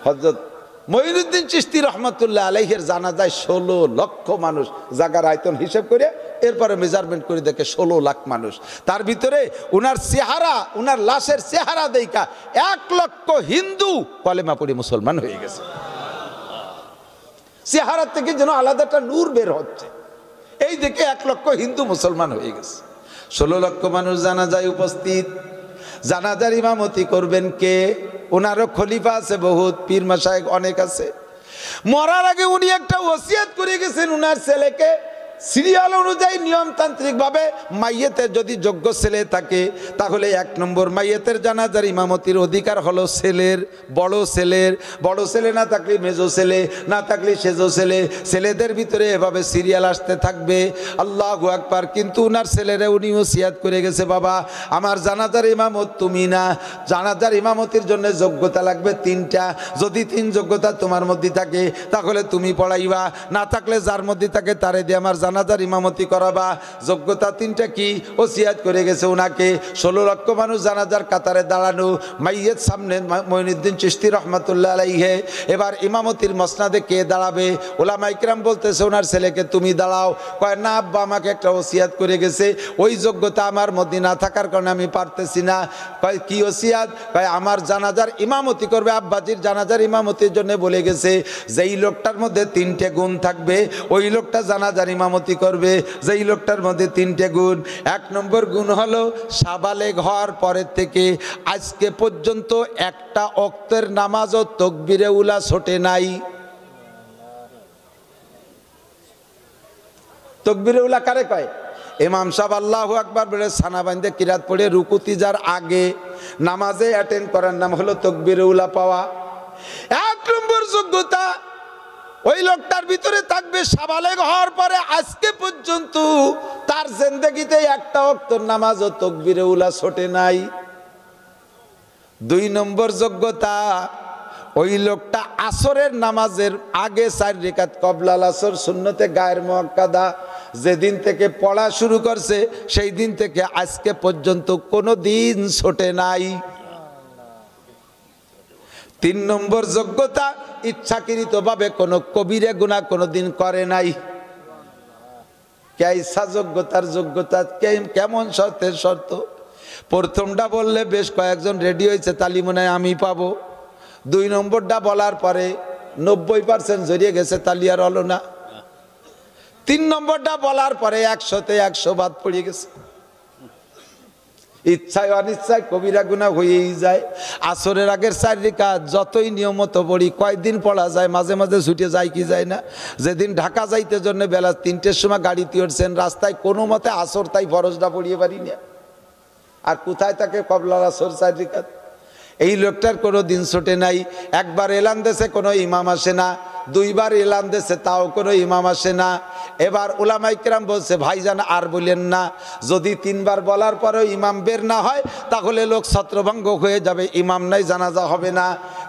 হযরত মঈনুদ্দিন চিশতি রহমাতুল্লাহ আলাইহির জানাজায় 16 লক্ষ মানুষ, জায়গার আয়তন হিসেব করে এরপরে মেজারমেন্ট করে দেখে 16 লাখ মানুষ। তার ভিতরে উনার চেহারা, উনার লাশের চেহারা দেখা 1 লক্ষ হিন্দু কলেমা পড়ে মুসলমান হয়ে গেছে। চেহারা থেকে যেন আলাদা একটা নূর বের হচ্ছে, এই দেখে 1 লক্ষ হিন্দু মুসলমান হয়ে গেছে। 16 লক্ষ মানুষ জানাজায় উপস্থিত। জানাজার ইমামতি করবেন কে? ওনারও খলিফা আছে, বহুত পীর মাশায়েখ অনেক আছে। মরার আগে উনি একটা ওসিয়ত করে গেছেন উনার ছেলেকে, সিরিয়াল অনুযায়ী নিয়মতান্ত্রিক ভাবে মাইয়েতের যদি যোগ্য ছেলে থাকে তাহলে 1 নম্বর মাইয়েতের জানাজার ইমামতির অধিকার হলো ছেলের, বড় ছেলের। বড় ছেলে না থাকলে মেজো ছেলে, না থাকলে সেজো ছেলে। ছেলেদের ভিতরে এভাবে সিরিয়াল আসতে থাকবে। আল্লাহু আকবার। কিন্তু উনার ছেলেরা উনি ওসিয়াত করে গেছে, বাবা আমার জানাজার ইমামত তুমি না, জানাজার ইমামতির জন্য যোগ্যতা লাগবে 3টা। যদি 3 যোগ্যতা তোমার মধ্যে থাকে তাহলে তুমি পড়াইবা, না থাকলে যার মধ্যে থাকে তারে দিয়ে আমার জানাজার ইমামতি করাবা। যোগ্যতা 3টা কি? ওসিয়াত করে গেছে উনাকে। 16 লক্ষ মানুষ জানাজার কাতারে দাঁড়ানো, মাইয়ের সামনে মঈনুদ্দিন চিশতি রহমাতুল্লাহ আলাইহি। এবার ইমামতির মসনাদে কে দাঁড়াবে? ওলামা ইকরাম বলতেছে ওনার ছেলেকে তুমি দাঁড়াও। কয় না আব্বা আমাকে একটা ওসিয়াত করে গেছে, ওই যোগ্যতা আমার মধ্যে না থাকার কারণে আমি পারতেছি না। কয় কি ওসিয়াত? কয় আমার জানাজার ইমামতি করবে, আব্বাজির জানাজার ইমামতির জন্য বলে গেছে যেই লোকটার মধ্যে 3টে গুণ থাকবে ওই লোকটা জানাজার ইমামতি করবে। যেই লোকটার মধ্যে 3টে গুণ, 1 নম্বর গুণ হলো সাবালেগ হওয়ার পরের থেকে আজকে পর্যন্ত একটা ওয়াক্তের নামাজও তাকবীরে উলা ছোটে নাই। তাকবীরে উলা কারে কয়? ইমাম সাহেব আল্লাহু আকবার বলে সানা বাঁধে কিরাত পড়ে রুকুতি যার আগে নামাজে অ্যাটেন্ড করার নাম হলো তাকবীরে উলা পাওয়া। 1 নম্বর যোগ্যতা ওই লোকটার ভিতরে থাকবে সাবালেগ হওয়ার পরে আজকে পর্যন্ত তার জিন্দেগিতে একটা ওয়াক্তের নামাজও তাকবীরে উলা ছোটে নাই। 2 নম্বর যোগ্যতা ওই লোকটা আসরের নামাজের আগে 4 রাকাত কবলাল আসর সুন্নতে গায়ের মুআক্কাদা যেদিন থেকে পড়া শুরু করছে সেই দিন থেকে আজকে পর্যন্ত কোনো দিন ছোটে নাই। 3 নম্বর যোগ্যতা ইচ্ছাকৃতভাবে কোনো কবিরা গুনাহ কোনোদিন করে নাই। কেইসা যোগ্যতার যোগ্যতা কেমন শর্তের শর্ত? প্রথমটা বললে বেশ কয়েকজন রেডি হয়েছে তালি মনে হয় আমি পাবো। 2 নম্বরটা বলার পরে 90% জড়িয়ে গেছে, তালি আর হলো না। 3 নম্বরটা বলার পরে 100তে 100 বাদ পড়ে গেছে। ইচ্ছায় অনিচ্ছায় কবিরা গুনাহ হয়েই যায়। আসরের আগের 4 রাকাত যতই নিয়মত পড়ি কয়েকদিন পড়া যায়, মাঝে মাঝে ছুটে যায় কি যায় না। যেদিন ঢাকা যাইতে জন্য বেলা 3টের সময় গাড়িতে উঠছেন, রাস্তায় কোনো মতে আসর তাই ফরজটা পড়িয়ে পারি না। আর কোথায় তাকে কবলাল আসর 4 রাকাত? এই লোকটার কোনো দিন ছোটে নাই। 1 বার এলান দেশে কোনো ইমাম আসে না, 2 বার এলান দেশে তাও কোনো ইমাম আসে না। এবার উলামা ইকরাম বলছে ভাইজান আর বলেন না, যদি 3 বার বলার পরেও ইমাম বের না হয় তাহলে লোক ছত্রভঙ্গ হয়ে যাবে, ইমাম নাই, জানাজা হবে না,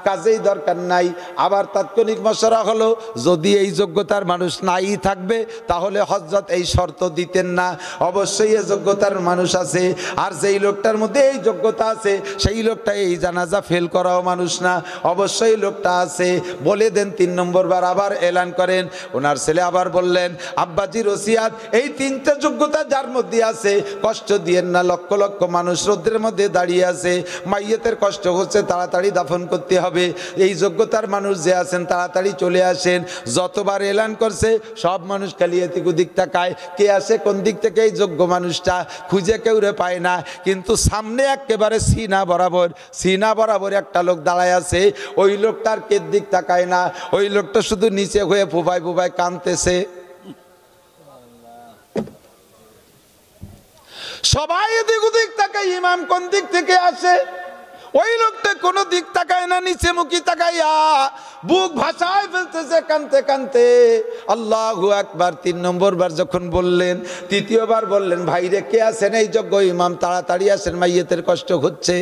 কাজেই দরকার নাই। আবার তাৎক্ষণিক মশওয়ারা হলো যদি এই যোগ্যতার মানুষ নাই থাকবে তাহলে হযরত এই শর্ত দিতেন না, অবশ্যই এই যোগ্যতার মানুষ আছে। আর যেই লোকটার মধ্যে এই যোগ্যতা আছে সেই লোকটা এই জানাজা ফেল করাও মানুষ না, অবশ্যই লোকটা আছে। বলে দেন 3 নম্বর বার আবার এলান করেন। ওনার ছেলে আবার বললেন আব্বাজির ওসিয়াত এই 3টে যোগ্যতা যার মধ্যে আছে কষ্ট দিয়েন না, লক্ষ লক্ষ মানুষ রোদ্রের মধ্যে দাঁড়িয়ে আছে, মাইয়েতের কষ্ট হচ্ছে, তাড়াতাড়ি দাফন করতে হবে। এই যোগ্যতার মানুষ যে আছেন তাড়াতাড়ি চলে আসেন। যতবার এলান করছে সব মানুষ খালি এদিক ওদিক তাকায়, কে আসে কোন দিক থেকে এই যোগ্য মানুষটা খুঁজে কেউ রে পায় না। কিন্তু সামনে একেবারে সিনা বরাবর একটা লোক দাঁড়ায় আছে, ওই লোকটার কে দিক তাকায় না, ওই লোকটা শুধু নিচে হয়ে ফুফায় ফুফায় কাঁদতেছে। সবাই এদিক ওদিক তাকায় ইমাম কোন দিক থেকে আসে, ওই লোকটা কোনো দিক তাকায় না, নিচে মুখী তাকাইয়া বুক ভাসায় ফেলতেছে কানতে কানতে। আল্লাহু আকবার। 3 নম্বর বার যখন বললেন, 3য় বার বললেন ভাইরে কে আছেন এই যোগ্য ইমাম, তাড়াতাড়ি আসেন, মাইয়েতের কষ্ট হচ্ছে।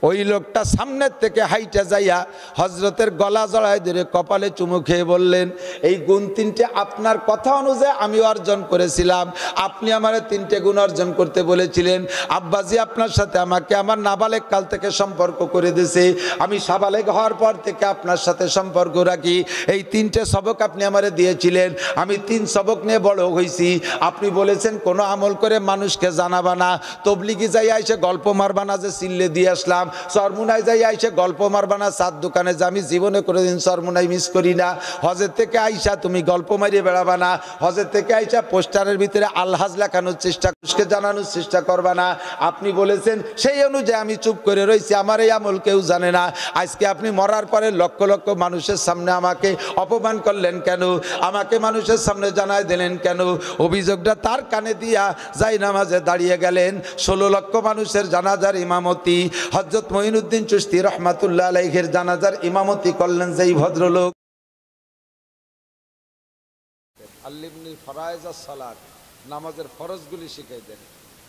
ওই লোকটা সামনের থেকে হাইটা যাইয়া হযরতের গলা জড়ায় ধরে কপালে চুমু খেয়ে বললেন এই গুণ 3টে আপনার কথা অনুযায়ী আমি অর্জন করেছিলাম, আপনি আমারে 3টে গুণ অর্জন করতে বলেছিলেন। আব্বাজি আপনার সাথে আমাকে আমার নাবালেক কাল থেকে সম্পর্ক সম্পর্ক করে দিয়েছে। আমি সাবালেগ হওয়ার পর থেকে আপনার সাথে সম্পর্ক রাখি। এই 3টে সবক আপনি আমারে দিয়েছিলেন, আমি 3 সবক নিয়ে বড় হয়েছি। আপনি বলেছেন কোনো আমল করে মানুষকে জানাবা না, তবলিগি যাই আইসে গল্প মারবা না যে চিল্লে দিয়ে আসলাম, চরমুনায় যাই আইসে গল্প মারবা না, চার দোকানে যে আমি জীবনে কোনোদিন চরমুনাই মিস করি না। হজের থেকে আইসা তুমি গল্প মারিয়ে বেড়াবা না, হজের থেকে আইসা পোস্টারের ভিতরে আলহাজ লেখানোর চেষ্টা, জানানোর চেষ্টা করবা না। আপনি বলেছেন, সেই অনুযায়ী আমি চুপ করে রয়েছি, আমার এই আমল কেউ জানে না। আজকে আপনি মরার পরে লক্ষ লক্ষ মানুষের সামনে আমাকে অপমান করলেন কেন? আমাকে মানুষের সামনে জানাই দিলেন কেন? অভিযোগটা তার কানে দিয়া যাই নামাজে দাঁড়িয়ে গেলেন। 16 লক্ষ মানুষের জানাজার ইমামতি হযরত মঈনুদ্দিন চিশতি রহমাতুল্লাহ আলাইহির জানাজার ইমামতি করলেন যেই ভদ্রলোক। আল্লিমনি ফরায়েজাস সালাত, নামাজের ফরজগুলি শিখাই দেন।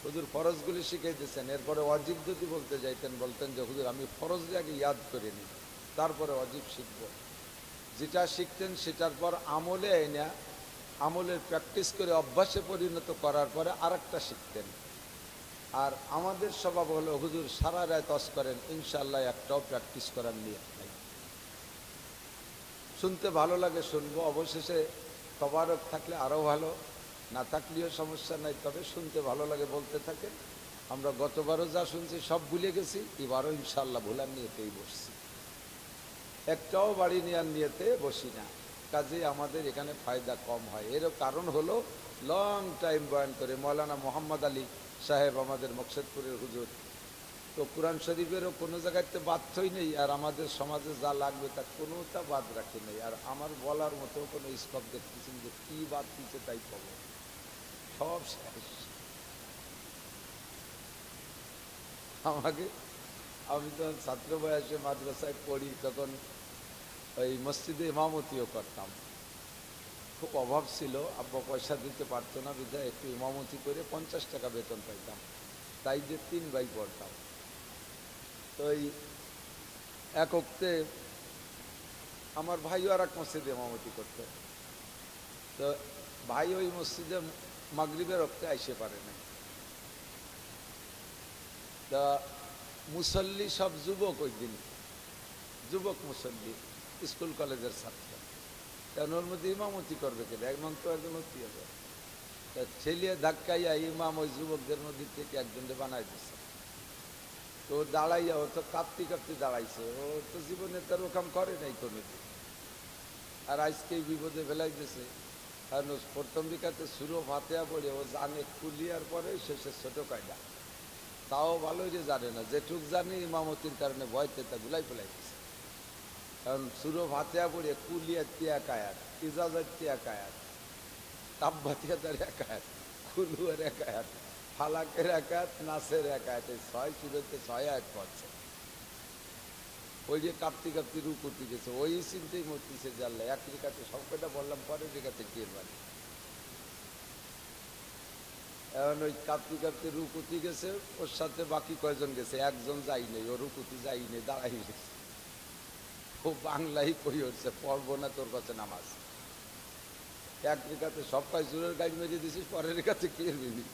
হুজুর ফরজগুলি শিখাই দিয়েছেন, এরপরে ওয়াজিব যদি বলতে যাইতেন বলতেন যে হুজুর আমি ফরজ আগে ইয়াদ করে নিই, তারপরে ওয়াজিব শিখব। যেটা শিখতেন সেটার পর আমলে এনে আমলের প্র্যাকটিস করে অভ্যাসে পরিণত করার পরে আরেকটা শিখতেন। আর আমাদের স্বভাব হলো হুজুর সারা রাত ওয়াজ করেন, ইনশাআল্লাহ একটাও প্র্যাকটিস করার নিয়ত নাই। শুনতে ভালো লাগে শুনবো, অবশেষে তবারক থাকলে আরও ভালো, না থাকলেও সমস্যা নাই, তবে শুনতে ভালো লাগে বলতে থাকেন। আমরা গতবারও যা শুনছি সব ভুলে গেছি, এবারও ইনশাআল্লাহ ভুলার নিয়েতেই বসছি, একটাও বাড়ি নেওয়ার নিয়েতে বসি না। কাজেই আমাদের এখানে ফায়দা কম হয়। এরও কারণ হলো লং টাইম বয়ান করে মৌলানা মোহাম্মদ আলী সাহেব আমাদের মকসেদপুরের হুজুর, তো কোরআন শরীফেরও কোনো জায়গাতে বাধ্যই নেই, আর আমাদের সমাজে যা লাগবে তা কোনোটা বাদ রাখি নেই। আর আমার বলার মতো কোনো স্কোপ দেখতেছেন যে কী বাদ দিচ্ছে তাই পাবো, সব শেষ। আমি যখন ছাত্র বয়সে মাদ্রাসায় পড়ি তখন ওই মসজিদে ইমামতিও করতাম। খুব অভাব ছিল, আব্বা পয়সা দিতে পারতো না, বিধায় একটু ইমামতি করে 50 টাকা বেতন পাইতাম, তাই যে 3 ভাই পড়তাম। তো এই এক ওক্তে আমার ভাইও আর এক মসজিদে ইমামতি করতো, তো ভাই ওই মসজিদে মাগরিবের ওক্তে আইসে পারে না। তা মুসল্লি সব যুবক, ওই দিন যুবক মুসল্লি, স্কুল কলেজের ছাত্র, কারণ ওর মধ্যে ইমামতি করবে কেন, একজন তো একজন হতে হবে। তা ছেলিয়ে ধাক্কাইয়া ইমাম ওই যুবকদের মধ্যে থেকে একজনকে বানাই দিচ্ছে। তো দাঁড়াইয়া, ও তো কাঁপতে কাঁপতে দাঁড়াইছে, ও তো জীবনে তার ওখান করে নাই কোনোদিন, আর আজকে বিপদে ফেলাই দিয়েছে। কারণ প্রথম দিকাতে সুরো ফাতেহা পড়ে ও জানে কুলিয়ার পরে শেষে ছোট কায়দা, তাও ভালোই যে জানে না, যেটুক জানি ইমামতির কারণে ভয়তে তা গুলাই ফেলাই দিচ্ছে। কারণ সুরো ফাতেহা পড়ে কুলিয়ার তিয়াক আয়াত, ইজাজত তিয়াক আয়াত, তাব্বাতিয়াতের এক আয়াত, কুলুয়ের এক আয়াত, ফালাকের এক আয়াত, নাসের এক আয়াত, এই 6 সুরতে 6 আয়াত পড়ছে। ওই যে কাঁপতি কাঁপতি রুকুতে গেছে, ওই চিন্তাই মরতেছে যে আল্লাহ এক রেখাতে সব কটা বললাম, পরের রেখাতে কে বাড়ি। এখন ওই কাঁপতি কাঁপতি রুকুতি গেছে, ওর সাথে বাকি কয়জন গেছে, একজন যাই নেই, ও রুকুতি যাই নেই, দাঁড়াই গেছে। ও বাংলাই কই হচ্ছে, পড়বো না তোর কাছে নামাজ, এক রেখাতে সব কয় জোরের গাড়ি মেরে দিছিস, পরের রেখাতে কে নিবি,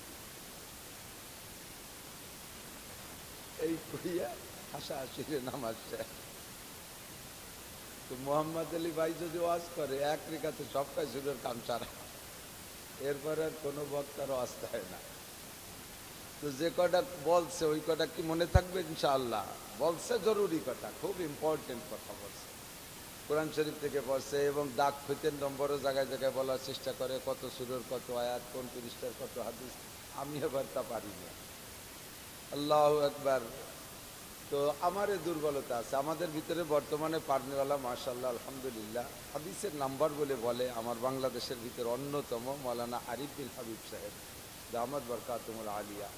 এই কইয়া হাসাহাসি নামাজ শেষ। তো মোহাম্মদ আলী ভাই যদি ওয়াজ করে এক রেখাতে সব কয় জোরের কাম সারা, এরপরে আর কোনো বক্তার ওয়াজ হয় না। তো যে কটা বলছে ওই কটা কি মনে থাকবে? ইনশাআল্লাহ বলছে, জরুরি কথা, খুব ইম্পর্টেন্ট কথা বলছে, কোরআন শরীফ থেকে পড়ছে, এবং দাগ ফিতের নম্বরও জায়গায় জায়গায় বলার চেষ্টা করে, কত সুরের কত আয়াত, কোন পৃষ্ঠার কত হাদিস, আমি এবার তা পারি না। আল্লাহু আকবার। তো আমার এই দুর্বলতা আছে, আমাদের ভিতরে বর্তমানে পারনেওয়ালা মাশাআল্লাহ আলহামদুলিল্লাহ হাদিসের নাম্বার বলে আমার বাংলাদেশের ভিতরে অন্যতম মৌলানা আরিফ বিন হাবিব সাহেব দামাত বরকাতুহুল আলিয়া।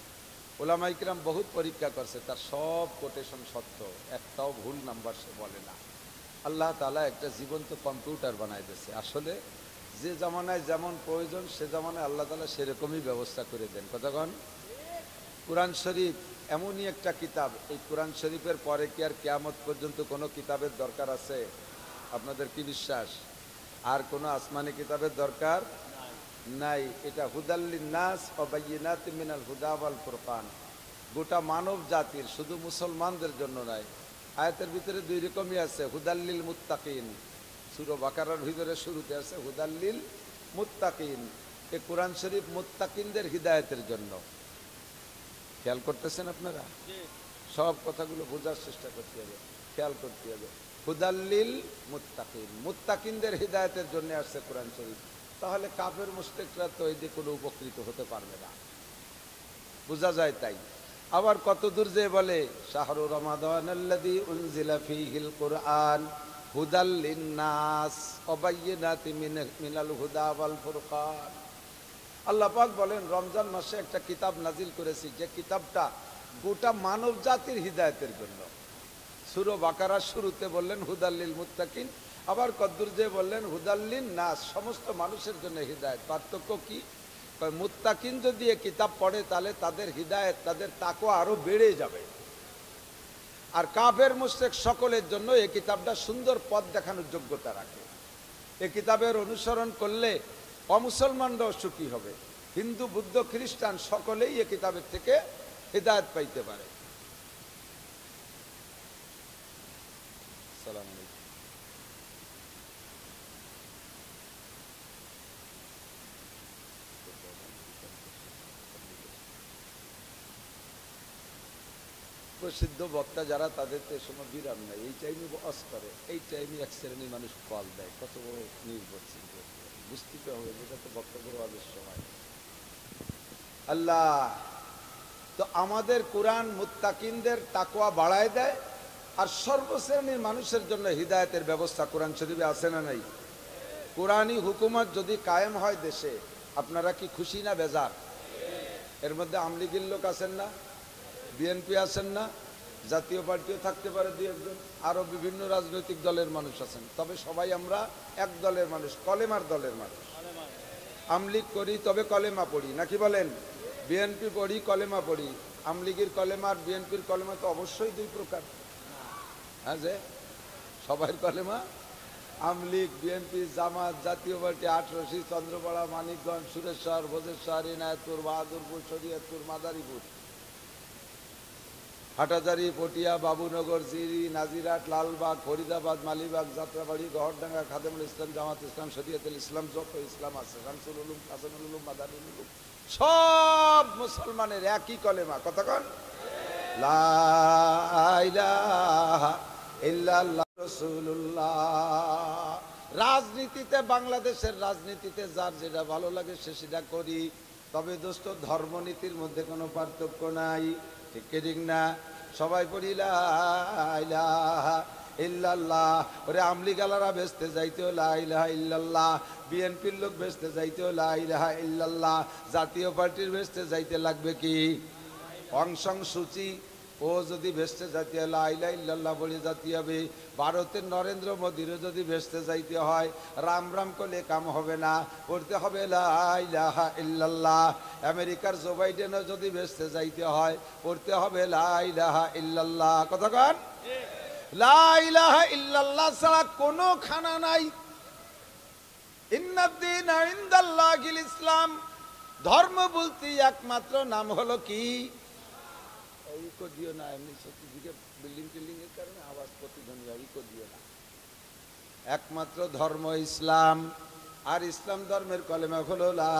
ওলামা ইকরাম বহুত পরীক্ষা করছে, তার সব কোটেশন সত্য, একটাও ভুল নাম্বার সে বলে না। আল্লাহ তাআলা একটা জীবন্ত কম্পিউটার বানাই দিয়েছে। আসলে যে জামানায় যেমন প্রয়োজন সে জামানায় আল্লাহ তাআলা সেরকমই ব্যবস্থা করে দেন। কতক্ষণ কোরআন শরীফ এমনই একটা কিতাব, এই কোরআন শরীফের পরে কি আর কিয়ামত পর্যন্ত কোনো কিতাবের দরকার আছে? আপনাদের কি বিশ্বাস? আর কোনো আসমানি কিতাবের দরকার নাই। এটা হুদাল লিন্নাস ওয়া বায়িনাতিন মিনাল হুদা ওয়াল ফুরকান, গোটা মানব জাতির, শুধু মুসলমানদের জন্য নয়। আয়াতের ভিতরে দুই রকমই আছে, হুদাল্লিল মুত্তাকিন। সূরা বাকারার ভিতরে শুরুতে আছে হুদাল্লিল মুত্তাকিন। এই কোরআন শরীফ মুত্তাকিনদের হিদায়াতের জন্য। খেয়াল করতেছেন আপনারা? সব কথাগুলো বোঝার চেষ্টা করতে হবে, খেয়াল করতে হবে। হুদাল্লিল মুত্তাকিন, মুত্তাকিনদের হিদায়াতের জন্য আসছে কোরআন শরীফ। তাহলে কাফের মুশরিকরা তো এই দিয়ে কোনো উপকৃত হতে পারবে না, বোঝা যায়। তাই আবার কত দূর যে বলে শাহরু রমাদানাল্লাযী উনজিলা ফীহিল কুরআন হুদাল লিন্নাস ওয়া বায়্যিনাতিন মিনাল হুদা ওয়াল ফুরকান। আল্লাহ পাক বলেন রমজান মাসে একটা কিতাব নাজিল করেছি, যে কিতাবটা গোটা মানব জাতির হিদায়াতের জন্য। সূরা বাকারার শুরুতে বললেন হুদাল্লিল মুত্তাকিন, আবার কদ্দুর যে বললেন হুদাল্লিন নাস, সমস্ত মানুষের জন্য হিদায়াত। পার্থক্য কি? মুত্তাকিন যদি এই কিতাব পড়ে তাহলে তাদের হিদায়াত, তাদের তাকওয়া আরো বেড়ে যাবে। আর কাফের মুশরিক সকলের জন্য এই কিতাবটা সুন্দর পথ দেখানোর যোগ্যতা রাখে। এই কিতাবের অনুসরণ করলে অমুসলমানরাও সুখী হবে, হিন্দু বুদ্ধ খ্রিস্টান সকলেই এই কিতাবের থেকে হিদায়াত পাইতে পারে। আসসালামু আলাইকুম। প্রসিদ্ধ বক্তা যারা, তাদের তো সময় বিরাম নাই, এই টাইমে ওয়াজ করে, এই টাইমে এক শ্রেণীর মানুষ কল দেয়। কত বড় নির্ভরশীল, বুঝতে হবে যেটা তো বক্তব্য ওয়াজের সময়। আল্লাহ তো আমাদের কোরআন মুত্তাকিনদের তাকওয়া বাড়ায় দেয়, আর সর্বশ্রেণীর মানুষের জন্য হিদায়াতের ব্যবস্থা কোরআন শরীফে আছে না নাই? কোরআনী হুকুমত যদি কায়েম হয় দেশে, আপনারা কি খুশি না বেজার? এর মধ্যে আওয়ামী লীগের লোক আছেন না, বিএনপি আছেন না, জাতীয় পার্টিও থাকতে পারে দুই একজন, আরো বিভিন্ন রাজনৈতিক দলের মানুষ আছেন, তবে সবাই আমরা এক দলের মানুষ, কলেমার দলের মানুষ। আওয়ামী লীগ করি তবে কলেমা পড়ি, নাকি বলেন? বিএনপি পড়ি, কলেমা পড়ি। আওয়ামী লীগের কলেমা আর বিএনপির কলেমা তো অবশ্যই দুই প্রকার। হ্যাঁ, যে সবাই কলেমা, আওয়ামী লীগ, বিএনপি, জামাত, জাতীয় পার্টি, আটরশি, চন্দ্রপাড়া, মানিকগঞ্জ, সুরেশ্বর, ভোজেশ্বর, ইনায়তপুর, বাহাদুরপুর, শরীয়তপুর, মাদারীপুর, হাটাজারি, পটিয়া, বাবুনগর, জিরি, নাজিরাট, লালবাগ, ফরিদাবাদ, মালিবাগ, যাত্রাবাড়ি, গহরডাঙ্গা, খাদেমুল ইসলাম, জামাত ইসলাম, শরীয়তুল ইসলাম, যত ইসলাম আছে, শামসুল উলুম, হাসানুল উলুম, মাদারুল উলুম, সব মুসলমানের একই কলেমা। কতক্ষণ? লা ইলাহা ইল্লাল্লাহ রাসূলুল্লাহ। রাজনীতিতে, বাংলাদেশের রাজনীতিতে যার যেটা ভালো লাগে সে সেটা করি, তবে দোস্ত ধর্মনীতির মধ্যে কোনো পার্থক্য নাই। ঠিক ঠিক না? সবাই পড়ি লা ইলাহা ইল্লাল্লাহ। ওরে আমলি গালারা বেচতে যাইতেও লা ইলাহা ইল্লাল্লাহ, বিএনপির লোক বেচতে যাইতেও লা ইলাহা ইল্লাল্লাহ, জাতীয় পার্টির বেচতে যাইতে লাগবে কি? অংশং সূচি ও যদি বেচতে যাইতে লা ইলাহা ইল্লাল্লাহ বলে যাতে হবে। ভারতের নরেন্দ্র মোদীরও যদি বেচতে যাইতে হয়, রাম রাম করলে কাম হবে না, পড়তে হবে লা ইলাহা ইল্লাল্লাহ। আমেরিকার জো বাইডেনও যদি বেচতে যাইতে হয়, পড়তে হবে লা ইলাহা ইল্লাল্লাহ। কতক্ষণ? লা ইলাহা ইল্লাল্লাহ ছাড়া কোনো খানা নাই। ইন্নাদ-দীনা ইনদাল্লাহিল ইসলাম। ধর্ম বলতে একমাত্র নাম হলো কি? ইকো দিও না, এমনি সত্যিকে বিল্ডিং টিল্ডিং এর কারণে আওয়াজ প্রতিধ্বনি হয়, ইকো দিও না। একমাত্র ধর্ম ইসলাম, আর ইসলাম ধর্মের কলেমা হলো লা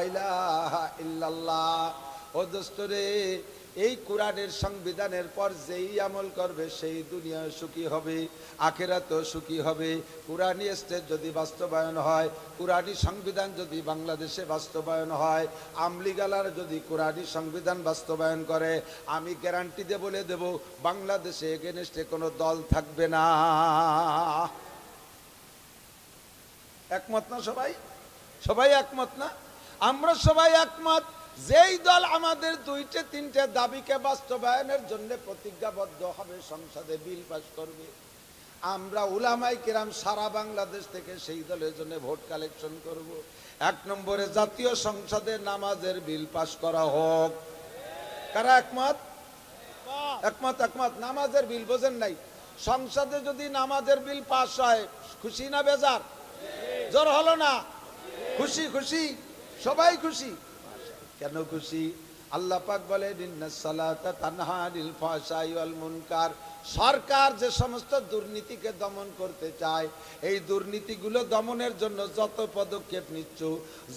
ইলাহা ইল্লাল্লাহ। ও দোস্তরে, এই কোরআনের সংবিধানের পর যেই আমল করবে সেই দুনিয়ায় সুখী হবে, আখিরাতেও সুখী হবে। কোরআনী স্টেট যদি বাস্তবায়ন হয়, কোরআনী সংবিধান যদি বাংলাদেশে বাস্তবায়ন হয়, আমলিগালার যদি কোরআনী সংবিধান বাস্তবায়ন করে, আমি গ্যারান্টি দিয়ে বলে দেব বাংলাদেশে এগেনস্টে কোনো দল থাকবে না। একমত না সবাই? সবাই একমত না? আমরা সবাই একমত। যেই দল আমাদের দুইটা তিনটে দাবিকে বাস্তবায়নের জন্য প্রতিজ্ঞাবদ্ধ হবে, সংসদে বিল পাস করবে, আমরা উলামায়ে কেরাম সারা বাংলাদেশ থেকে সেই দলের জন্য ভোট কালেকশন করব। এক নম্বরে জাতীয় সংসদে নামাজের বিল পাস করা হোক। কারা একমত? একমত, একমত। নামাজের বিল বোঝেন নাই? সংসদে যদি নামাজের বিল পাস হয়, খুশি না বেজার? জোর হলো না? খুশি খুশি, সবাই খুশি। কেন খুশি? আল্লাহ পাক বলেন ইন্নাস সালাতা তানহা আনিল ফাহশাই ওয়াল মুনকার। সরকার যে সমস্ত দুর্নীতিকে দমন করতে চায়, এই দুর্নীতিগুলো দমনের জন্য যত পদক্ষেপ নিচ্ছ,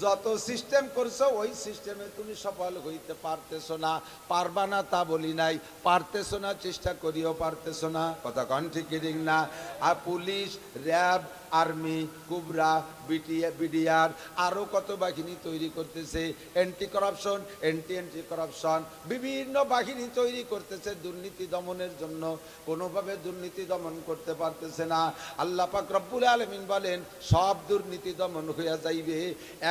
যত সিস্টেম করছো, ওই সিস্টেমে তুমি সফল হইতে পারতেছো না। পারবা না তা বলি নাই, পারতেছো না, চেষ্টা করিও পারতেছো না। কথা কন ঠিক ঠিক না? আর পুলিশ, র্যাব, আর্মি, কুবরা, বিডিআর, আরও কত বাহিনী তৈরি করতেছে, অ্যান্টি করাপশন, অ্যান্টি করাপশন, বিভিন্ন বাহিনী তৈরি করতেছে দুর্নীতি দমনের জন্য। কোনোভাবে দুর্নীতি দমন করতে পারতেছে না। আল্লাহ পাক রব্বুল আলামিন বলেন সব দুর্নীতি দমন হইয়া যাইবে,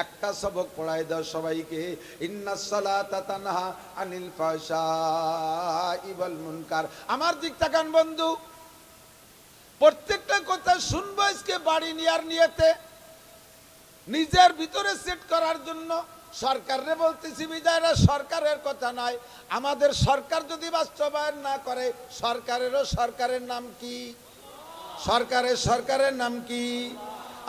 একটা সবক পড়ায় দাও সবাইকে, ইন্নাস সালাতা তানহা আনিল ফাহশাই ওয়াল মুনকার। আমার দিক তাকান বন্ধু, প্রত্যেকটা কথা শুনবো আজকে বাড়ি নেওয়ার নিয়তে, নিজের ভিতরে সেট করার জন্য। সরকারে বলতেছি বিদায়রা, সরকারের কথা নয়, আমাদের সরকার যদি বাস্তবায়ন না করে, সরকারের নাম কি? সরকারের নাম কি?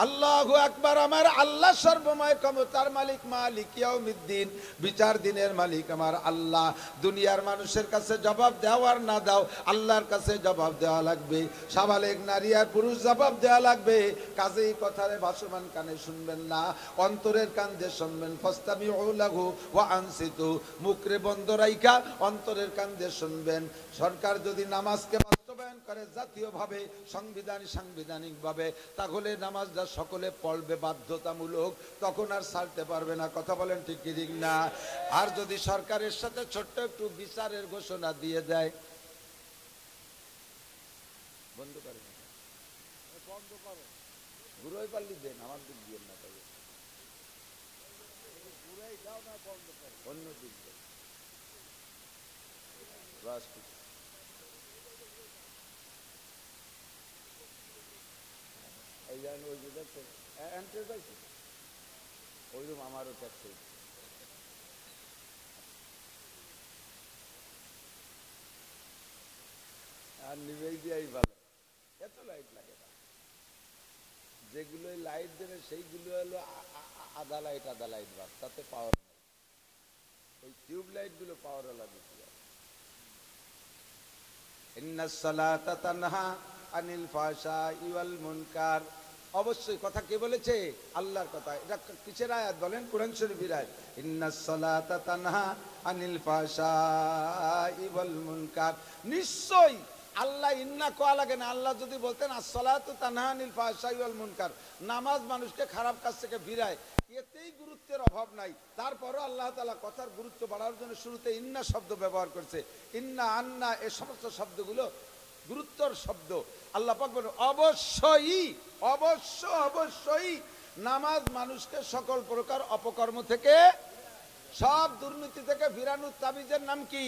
আল্লাহু আকবার। আমার আল্লাহ সর্বময় ক্ষমতার মালিক, মালিক ইয়াউমিদ্দিন, বিচার দিনের মালিক আমার আল্লাহ। দুনিয়ার মানুষের কাছে জবাব দেওয়ার না দাও, আল্লাহর কাছে জবাব দেওয়া লাগবে। সাবালেগ নারী আর পুরুষ জবাব দেওয়া লাগবে। কাজেই কথারে ভাসমান কানে শুনবেন না, অন্তরের কান দিয়ে শুনবেন। ফাস্তামিউ লাহু ওয়া আনসিতু, মুখরে বন্ধ রাইখা অন্তরের কান দিয়ে শুনবেন। সরকার যদি নামাজকে বাস্তবায়ন করে জাতীয়ভাবে, সাংবিধানিকভাবে, তাহলে নামাজটা সকলে পড়বে বাধ্যতামূলক, তখন আর ছাড়তে পারবে না। কথা বলেন ঠিক কি ঠিক না? আর যদি সরকারের সাথে ছোট্ট একটু বিচারের ঘোষণা দিয়ে দেয়, বন্ধ করে ঘুরোই পারলি দেন, আমার দিক দিয়ে না, তবে অন্য দিক দেন। ওইরকম আমারও ট্যাক্স আর নিবেই দিয়াই ভালো, এত লাইট লাগে না। যেগুলো লাইট দেবে সেইগুলো হলো আধা লাইট বাস, তাতে পাওয়ার নেই। ওই টিউব লাইট গুলো পাওয়ার লাগে। ইন্নাস সালাতা তানহা আনিল ফাহশাই ওয়াল মুনকার। অবশ্যই কথা কে বলেছে? আল্লাহর কথা। এটা কিসের আয়াত বলেন? কোরআন শরীফের আয়াত। ইন্নাস সালাতা তানহা আনিল ফাহশাই ওয়াল মুনকার। নিশ্চয়ই আল্লাহ ইন্না কোয়া লাগে না। আল্লাহ যদি বলতেন আসসালাতু তানহা আনিল ফাহশাই ওয়াল মুনকার, নামাজ মানুষকে খারাপ কাজ থেকে ফিরায়, এতেই গুরুত্বের অভাব নাই। তারপরও আল্লাহ তাআলা কথার গুরুত্ব বাড়ার জন্য শুরুতে ইন্না শব্দ ব্যবহার করছে। ইন্না, আন্না, এই সমস্ত শব্দগুলো গুরুত্বর শব্দ। আল্লাহ পাক বলেন অবশ্যই নামাজ মানুষকে সকল প্রকার অপকর্ম থেকে, সব দুর্নীতি থেকে ফিরানোর তাবিজের নাম কি?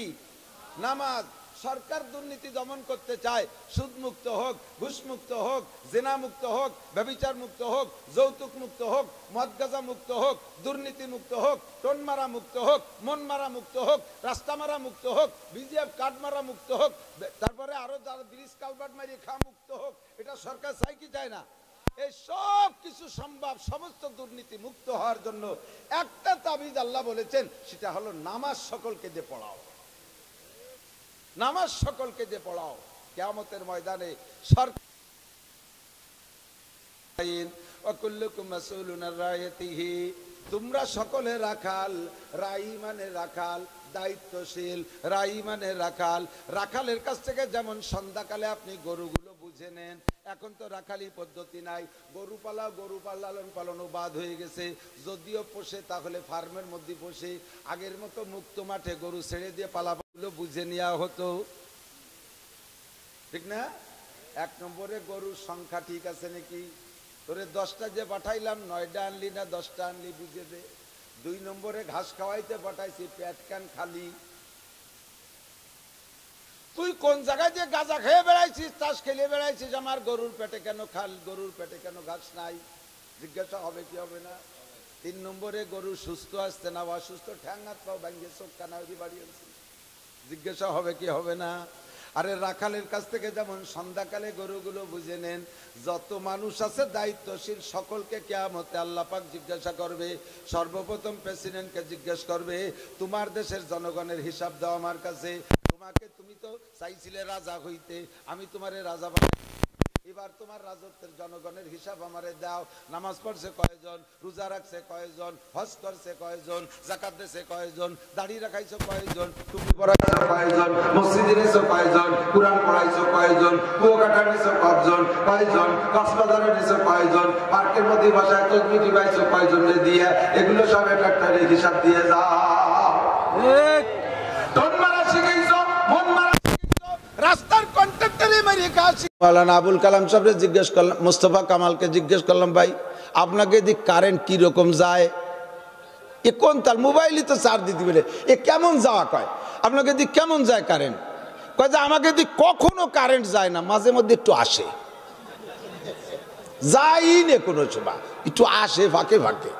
নামাজ। সরকার দুর্নীতি দমন করতে চায়, সুদ মুক্ত হোক, ঘুষ মুক্ত হোক, জেনা মুক্ত হোক, ব্যভিচার মুক্ত হোক, যৌতুক মুক্ত হোক, মদ গাঁজা মুক্ত হোক, দুর্নীতি মুক্ত হোক, টোন মারা মুক্ত হোক, মন মারা মুক্ত হোক, রাস্তা মারা মুক্ত হোক, বিজিএফ কার্ড মারা মুক্ত হোক, তারপরে আরো যারা ব্রিজ কালভার্ট মারিয়ে খা মুক্ত হোক। এটা সরকার চাই কি চায় না? এই সব কিছু সম্ভব সমস্ত দুর্নীতি মুক্ত হওয়ার জন্য একটা তাবিজ আল্লাহ বলেছেন, সেটা হলো নামাজ সকলকে দিয়ে পড়াও। নামাজ সকলকে দিয়ে পড়াও। কিয়ামতের ময়দানে সরকার তোমরা সকলে রাখাল। রাই মানে রাখাল, দায়িত্বশীল। রাই মানে রাখাল। রাখালের কাছ থেকে যেমন সন্ধ্যাকালে আপনি গরুগুলো বুঝে নেন, এখন তো রাখালি পদ্ধতি নাই, গরু লালন পালনও বাদ হয়ে গেছে। যদিও পোষে তাহলে ফার্মের মধ্যে পোষে। আগের মতো মুক্ত মাঠে গরু ছেড়ে দিয়ে পালাগুলো বুঝে নেওয়া হতো, ঠিক না? এক নম্বরে গরুর সংখ্যা ঠিক আছে নাকি, তোরে 10টা যে পাঠাইলাম 9টা আনলি না 10টা আনলি বুঝে দে। 2 নম্বরে ঘাস খাওয়াইতে পাঠাইছি, পেট কান খালি। তুই কোন জায়গায় যে গাঁজা খেয়ে বেড়াইছিস, তাস খেলে বেড়াইছিস, আমার গরুর পেটে কেন গরুর পেটে কেন ঘাস নাই? জিজ্ঞাসা হবে কি হবে না? 3 নম্বরে গরু সুস্থ আসছে না অসুস্থ, ঠ্যাং হাত পাও ভাঙ্গে চোখ কানা বাড়ি আনছি, জিজ্ঞাসা হবে কি হবে না? আরে রাখালের কাছ থেকে যেমন সন্ধ্যাকালে গরুগুলো বুঝে নেন, যত মানুষ আছে দায়িত্বশীল সকলকে কিয়ামতে আল্লাহ পাক জিজ্ঞাসা করবে। সর্বপ্রথম প্রেসিডেন্টকে জিজ্ঞেস করবে, তোমার দেশের জনগণের হিসাব দাও আমার কাছে। তোমাকে, তুমি তো চাইছিলে রাজা হইতে, আমি তোমারে রাজা বানাই, এবার তোমার রাজত্বের জনগণের হিসাব আমারে দাও। নামাজ পড়ছে কয়জন, রোজা রাখছে কয়জন, হজ করছে কয়জন, যাকাত দিছে কয়জন, দাড়ি রাখাইছো কয়জন, টুপি পরাইছো কয়জন, মসজিদে গেছো কয়জন, কুরআন পড়াইছো কয়জন, কুয়াকাটা নিছো কয়জন, কক্সবাজারে নিছো কয়জন, পার্কের মধ্যে বসায় তসবিহ দিবাইছো কয়জন দিয়ে, এগুলো সব একটা হিসাব দিয়ে যাও। তোর মারা শিখাইছো, মন মারা শিখাইছো, রাস্তার কন্ট্রাক্টরে মারি কাশি। মাওলানা আবুল কালাম সাহেবকে জিজ্ঞেস করলাম, মোস্তফা কামালকে জিজ্ঞেস করলাম, ভাই আপনাকে দি কারেন্ট কি রকম যায়? এ কোন তার মোবাইলই তো চার্জ দিতে বলে, এ কেমন যাওয়া কয়, আপনাকে দি কেমন যায় কারেন্ট? কয় যে আমাকে দি কখনো কারেন্ট যায় না, মাঝে মধ্যে একটু আসে, যাই না কোনো সময় একটু আসে ফাঁকে ফাঁকে।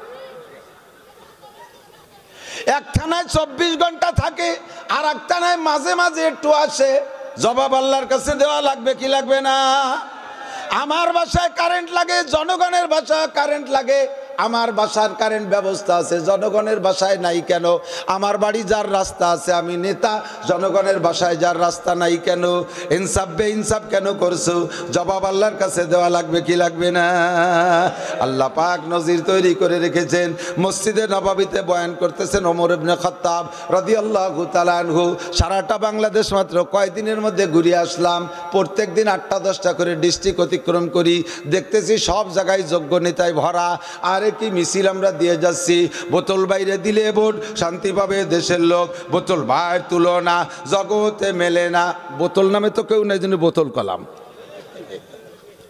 এক থানায় 24 ঘন্টা থাকে, আর এক থানায় মাঝে মাঝে একটু আসে। জবাব আল্লাহর কাছে দেওয়া লাগবে কি লাগবে না? আমার বাসায় কারেন্ট লাগে, জনগণের বাসায় কারেন্ট লাগে। আমার বাসার কারেন্ট ব্যবস্থা আছে, জনগণের বাসায় নাই কেন? আমার বাড়ি যার রাস্তা আছে, আমি নেতা, জনগণের বাসায় যার রাস্তা নাই কেন? ইনসাফ বেইনসাফ কেন করছো? জবাব আল্লাহর কাছে দেওয়া লাগবে কি লাগবে না? আল্লাহ পাক নজির তৈরি করে রেখেছেন। মসজিদে নববীতে বয়ান করতেছেন ওমর ইবনে খাত্তাব রাদিয়াল্লাহু তাআলা আনহু। সারাটা বাংলাদেশ মাত্র কয়দিনের মধ্যে ঘুরে আসলাম। প্রত্যেক দিন 8টা-10টা করে ডিস্ট্রিক্ট অতিক্রম করি, দেখতেছি সব জায়গায় যোগ্য নেতায় ভরা। আরে কি মিছিল আমরা দিয়ে যাচ্ছি, বোতল বাইরে দিলে ভোট, শান্তি পাবে দেশের লোক, বোতল বাইর তুলনা জগতে মেলে না। বোতল নামে তো কেউ নাই, জন্য বোতল কলাম,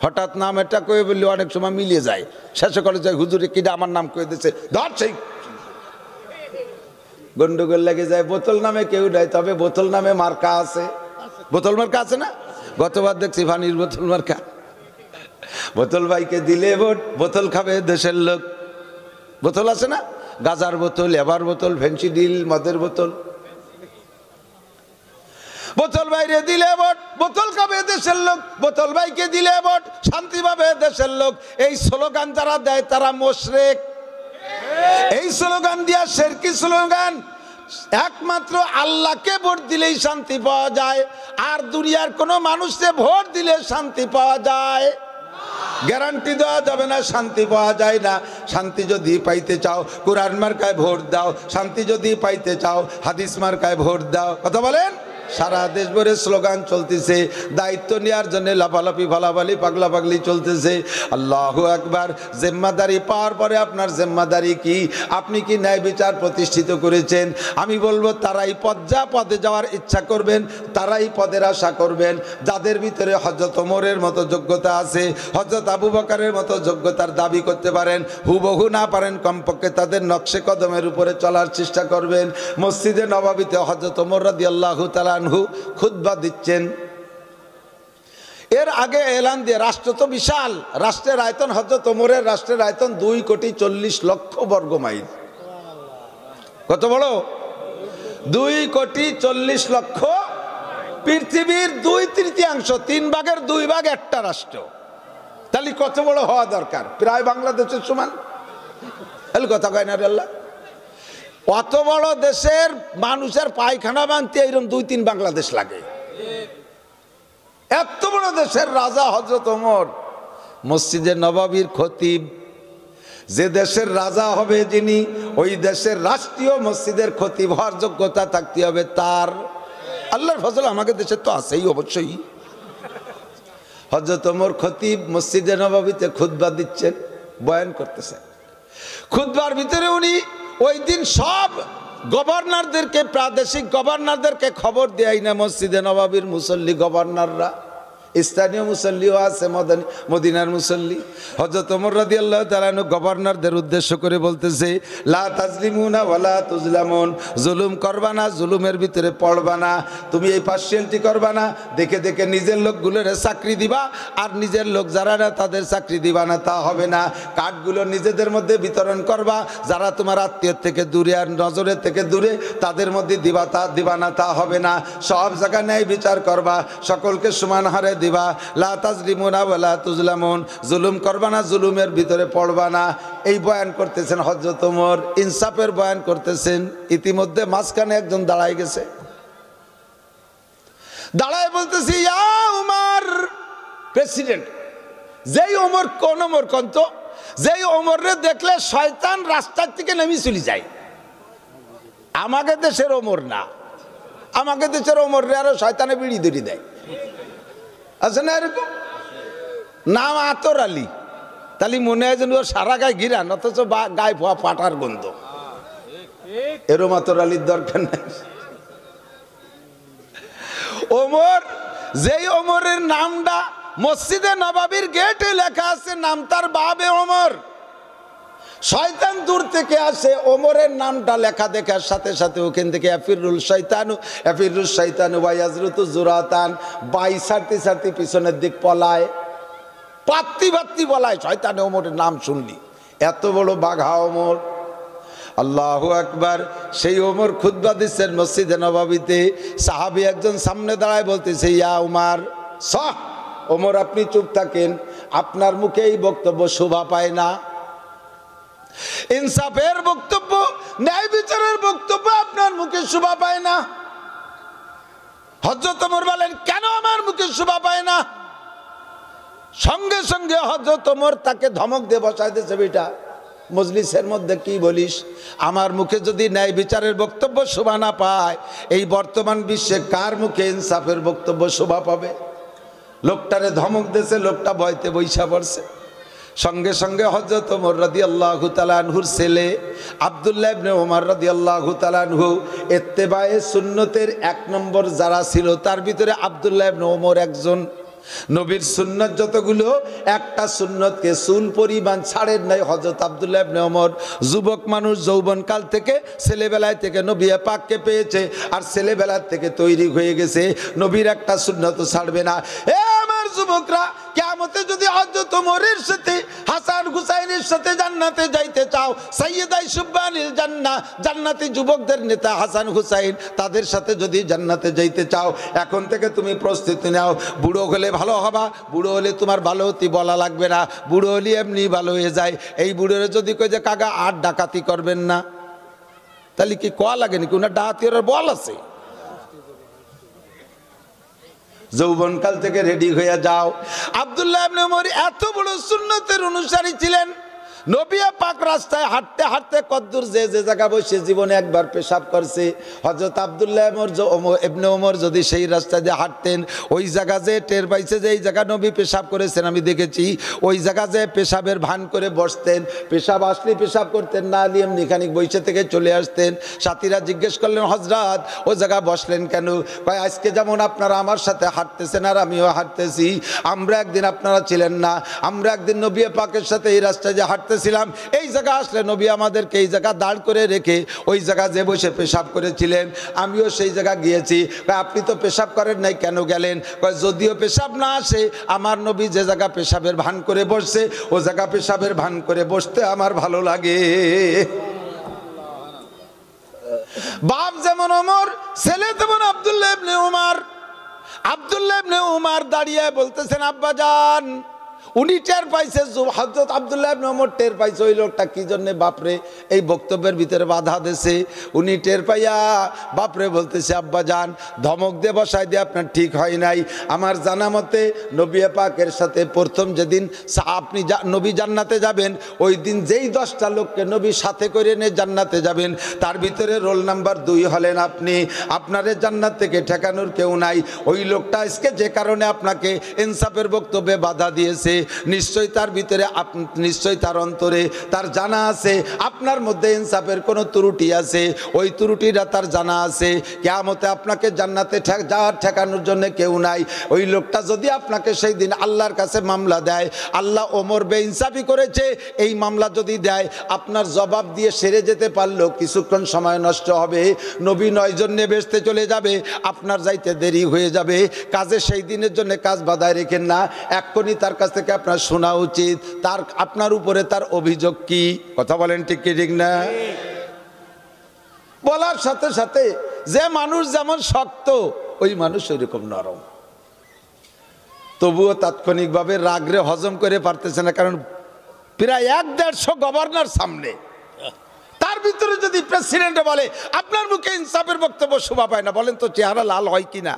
হঠাৎ নাম এটা কয়ে বললে অনেক সময় মিলিয়ে যায়। শেষে করে যায় হুজুরে কিনা আমার নাম কয়ে দিচ্ছে, ধর সেই গন্ডগোল লেগে যায়। বোতল নামে কেউ নাই, তবে বোতল নামে মার্কা আছে। বোতল মার্কা আছে না? গতবার দেখছি পানির বোতল মার্কা। বোতল ভাইকে দিলে ভোট, বোতল খাবে দেশের লোক। বোতল আছে না, গাজার বোতল, এবার বোতল, ফেন্সিডিল, মদের বোতল। বোতল বাইরে দিলে ভোট, বোতল খাবে দেশের লোক। বোতল ভাইকে দিলে ভোট, শান্তি পাবে দেশের লোক। এই স্লোগান যারা দেয় তারা মুশরিক। এই স্লোগান দিয়া শিরকি স্লোগান। একমাত্র আল্লাহকে ভোট দিলেই শান্তি পাওয়া যায়, আর দুনিয়ার কোনো মানুষকে ভোট দিলে শান্তি পাওয়া যায়? গ্যারান্টি দেওয়া যাবে না, শান্তি পাওয়া যায় না। শান্তি যদি পাইতে চাও কুরআন মার্কায় ভোট দাও, শান্তি যদি পাইতে চাও হাদিস মার্কায় ভোট দাও। কথা বলেন? সারা দেশ ভরে স্লোগান চলতেছে, দায়িত্ব নেওয়ার জন্য লাফালাফি ফালাফালি পাগলা পাগলি চলতেছে। আল্লাহু আকবার। জিম্মাদারি পাওয়ার পরে আপনার জিম্মাদারি কি? আপনি কি ন্যায় বিচার প্রতিষ্ঠিত করেছেন? আমি বলবো তারাই পদে যাওয়ার ইচ্ছা করবেন, তারাই পদের আশা করবেন যাদের ভিতরে হযরত ওমরের মতো যোগ্যতা আছে, হযরত আবু বকরের মতো যোগ্যতার দাবি করতে পারেন। হুবহু না পারেন, কমপক্ষে তাদের নকশে কদমের উপরে চলার চেষ্টা করবেন। মসজিদে নববীতে হযরত ওমর রাদিয়াল্লাহু তাআলা খুতবা দিচ্ছেন। এর আগে এলান দিয়ে, রাষ্ট্র তো বিশাল, রাষ্ট্রের আয়তন, হযরত ওমরের রাষ্ট্রের আয়তন 2,40,00,000 বর্গ মাইল। কত বড়? 2,40,00,000। পৃথিবীর 2/3, 3 ভাগের 2 ভাগ একটা রাষ্ট্র। তাহলে কত বড় হওয়া দরকার? প্রায় বাংলাদেশের সমান। তাহলে কথা কয় না রে আল্লাহ। অত বড় দেশের মানুষের পায়খানা বানতে এইরকম 2-3 বাংলাদেশ লাগে। এত বড় দেশের রাজা হযরত ওমর, মসজিদে নববীর খতিব। যে দেশের রাজা হবে যিনি, ওই দেশের রাষ্ট্রীয় মসজিদের খতিব হওয়ার যোগ্যতা থাকতে হবে তার। আল্লাহর ফজল আমাদের দেশে তো আছেই অবশ্যই। হযরত ওমর খতিব মসজিদে নববীতে খুতবা দিচ্ছেন, বয়ান করতেছেন। খুতবার ভিতরে উনি ওই দিন সব গভর্নরদেরকে, প্রাদেশিক গভর্নরদেরকে খবর দেয় না, মসজিদে নববীর মুসল্লি গভর্নররা স্থানীয় মুসল্লিও আছে, মদিনার মুসল্লি। হযরত ওমর রাদিয়াল্লাহু তাআলা আনহু গভর্নরদের উদ্দেশ্য করে বলতেছে, লা তাজলিমুনা ওয়ালা তুজলামুন, জুলুম করবা না, জুলুমের ভিতরে পড়বা না, তুমি এই পার্সিয়ালিটি করবা না, দেখে দেখে নিজের লোকগুলোর চাকরি দিবা আর নিজের লোক যারা না তাদের চাকরি দিবা না, তা হবে না। কার্ডগুলো নিজেদের মধ্যে বিতরণ করবা, যারা তোমার আত্মীয় থেকে দূরে আর নজরের থেকে দূরে তাদের মধ্যে দিবা না, তা হবে না। সব জায়গায় ন্যায় বিচার করবা, সকলকে সমান হারে দিবা। লা তাজলিমুনা ওয়ালা তুজলামুন, জুলুম করবা না, জুলুমের ভিতরে পড়বা না। এই বয়ান করতেছেন হযরত ওমর, ইনসাফের বয়ান করতেছেন। ইতিমধ্যে মাঝখানে একজন দাঁড়ায় গেছে, দাঁড়ায় বলতেছি, ইয়া উমর, প্রেসিডেন্ট। যেই ওমর, কোন ওমর কন্ত, যেই ওমরে দেখলে শয়তান রাস্তার থেকে নেমে চলে যায়। আমাকে দেশের ওমর না, আমাকে দেশের ওমর রে আরো শয়তানে বিড়ি দড়ি দেয়, আছে না এরকম? নাম আতর আলী, তাহলে মনে হয় যেন ওর সারা গায়ে গিরান, অথচ গায়ে ফোয়া পাটার গন্ধ। এরম আতর আলীর দরকার নাই। ওমর, যেই ওমরের নামটা মসজিদে নববীর গেটে লেখা আছে, নাম তার বাবে ওমর। শয়তান দূর থেকে আসে, ওমরের নামটা লেখা দেখার সাথে সাথে ওখান থেকে আফিরুল শয়তানু ওয়ায়াজরুতু জুরাতান, বাই সারতে সারতে পিছনের দিক পলায়, পাত্তি বলায় শয়তানে ওমরের নাম শুনলি। এত বড় বাঘা ওমর, আল্লাহু আকবার। সেই ওমর খুতবা দিচ্ছেন মসজিদে নববীতে। সাহাবী একজন সামনে দাঁড়ায় বলতেছে, ইয়া উমার সাহ, ওমর আপনি চুপ থাকেন, আপনার মুখে এই বক্তব্য শোভা পায় না। ইনসাফের বক্তব্য, ন্যায় বিচারের বক্তব্য আপনার মুখে শোভা পায় না। হযরত ওমর বলেন, কেন আমার মুখে শোভা পায় না? সঙ্গে সঙ্গে হযরত ওমর তাকে ধমক দিয়ে বসায় দিয়েছে, বেটা মজলিসের মধ্যে কি বলিস? আমার মুখে যদি ন্যায় বিচারের বক্তব্য শোভা না পায়, এই বর্তমান বিশ্বে কার মুখে ইনসাফের বক্তব্য শোভা পাবে? লোকটারে ধমক দিয়েছে, লোকটা ভয়তে বইসা পড়ছে। সঙ্গে সঙ্গে হযরত ওমর রাদিয়াল্লাহু তাআলা আনহুর ছেলে আব্দুল্লাহ ইবনে ওমর রাদিয়াল্লাহু তাআলা আনহু ইত্তেবায়ে সুন্নতের 1 নম্বর যারা ছিল, তার ভিতরে আব্দুল্লাহ ইবনে ওমর একজন। নবীর সুন্নত যতগুলো, একটা সুন্নতকে চুল পরিমাণ ছাড়েন নাই হযরত আব্দুল্লাহ ইবনে ওমর। যুবক মানুষ যৌবনকাল থেকে, ছেলেবেলায় থেকে নবী পাককে পেয়েছে, আর ছেলেবেলার থেকে তৈরি হয়ে গেছে, নবীর একটা সুন্নত ছাড়বে না। এ আমার যুবকরা, কিয়ামতে যদি হযরত ওমরের সাথে, হাসান হুসাইনের সাথে জান্নাতে যাইতে চাও, সাইয়্যিদাই সুবহানিল জান্নাহ, জান্নাতি যুবকদের নেতা হাসান হুসাইন, তাদের সাথে যদি জান্নাতে যাইতে চাও, এখন থেকে তুমি প্রস্তুতি নাও। বুড়ো হলে ভালো হবা, বুড়ো হলে তোমার ভালো হতে বলা লাগবে না, বুড়ো হলে এমনি ভালো হয়ে যায়। এই বুড়োরে যদি কই যে কাকা আর ডাকাতি করবেন না, তাহলে কি কোয়া লাগে নাকি? ওনার ডাকাতির বল আছে। যৌবনকাল থেকে রেডি হয়ে যাও। আব্দুল্লাহ ইবনে ওমর এত বড় সুন্নতের অনুসারী ছিলেন। নবী পাক রাস্তায় হাঁটতে হাঁটতে কদ্দুর যে জায়গা বসে জীবনে একবার পেশাব করছে, হযরত আব্দুল্লাহ ইবনে ওমর যদি সেই রাস্তা দিয়ে হাঁটতেন, ওই জায়গা যে টের পাইছে যে এই জায়গা নবী পেশাব করেছেন, আমি দেখেছি, ওই জায়গা যে পেশাবের ভান করে বসতেন, পেশাব আসলে পেশাব করতেন, না হলে এমনি খানিক বসে থেকে চলে আসতেন। সাথীরা জিজ্ঞেস করলেন, হযরত ও জায়গা বসলেন কেন? কয় আজকে যেমন আপনারা আমার সাথে হাঁটতেছেন আর আমিও হাঁটতেছি, আমরা একদিন আপনারা ছিলেন না, আমরা একদিন নবী পাকের সাথে এই রাস্তায় যে হাঁটতেছিলাম, এই জায়গা আসলে নবী আমাদেরকে এই জায়গা দাঁড় করে রেখে ওই জায়গা যে বসে পেশাব করেছিলেন, আমিও সেই জায়গা গিয়েছি। আপনি তো পেশাব করেন নাই, কেন গেলেন? যদিও পেশাব না আসে, আমার নবী যে জায়গা পেশাবের ভান করে বসছে, ও জায়গা পেশাবের ভান করে বসতে আমার ভালো লাগে। বাপ যেমন ওমর, ছেলে তেমন আব্দুল্লাহ ইবনে ওমর। আব্দুল্লাহ ইবনে ওমর দাঁড়িয়ে বলতেছেন, আব্বা জান। উনি টের পাইছে, হযরত আব্দুল্লাহ ইবনে ওমর টের পাইছে ওই লোকটা কি জন্য বাপরে এই বক্তব্যের ভিতরে বাধা দিয়েছে। উনি টের পাইয়া বাপরে বলতেছে, আব্বা জান, ধমক দিয়ে বসায় দিয়ে আপনার ঠিক হয় নাই। আমার জানা মতে নবী পাকের সাথে প্রথম যেদিন আপনি নবী জান্নাতে যাবেন, ওই দিন যেই 10টা লোককে নবী সাথে করে এনে জান্নাতে যাবেন, তার ভিতরে রোল নাম্বার 2 হলেন আপনি। আপনারে জান্নাত থেকে ঠেকানোর কেউ নাই। ওই লোকটা আজকে যে কারণে আপনাকে ইনসাফের বক্তব্যে বাধা দিয়েছে, নিশ্চয়ই তার ভিতরে নিশ্চয়ই তার অন্তরে তার জানা আছে আপনার মধ্যে ইনসাফের কোনো ত্রুটি আছে, ওই ত্রুটিটা তার জানা আছে। কিয়ামতে আপনাকে জান্নাতে যাওয়ার ঠেকানোর জন্য কেউ নাই। ওই লোকটা যদি আপনাকে সেই দিন আল্লাহর কাছে মামলা দেয়, আল্লাহ ওমর বেইনসাফি করেছে এই মামলা যদি দেয়, আপনার জবাব দিয়ে সেরে যেতে পারলেও কিছুক্ষণ সময় নষ্ট হবে। নবী 9 জন নিয়ে বেহেশতে চলে যাবে, আপনার যাইতে দেরি হয়ে যাবে। কাজে সেই দিনের জন্য কাজ বাধায় রেখেন না, এক্ষুনি তার কাছ থেকে আপনার শোনা উচিত তার আপনার উপরে তার অভিযোগ কি। কথা বলেন ঠিক কি ঠিক না? বলার সাথে সাথে যে মানুষ যেমন শক্ত ওই মানুষ ওইরকম নরম, তবুও তাৎক্ষণিকভাবে রাগরে হজম করে পারতেছে না। কারণ প্রায় 1-150 গভর্নর সামনে, তার ভিতরে যদি প্রেসিডেন্ট বলে আপনার মুখে ইনসাফের বক্তব্য শোভা পায় না, বলেন তো চেহারা লাল হয় কিনা?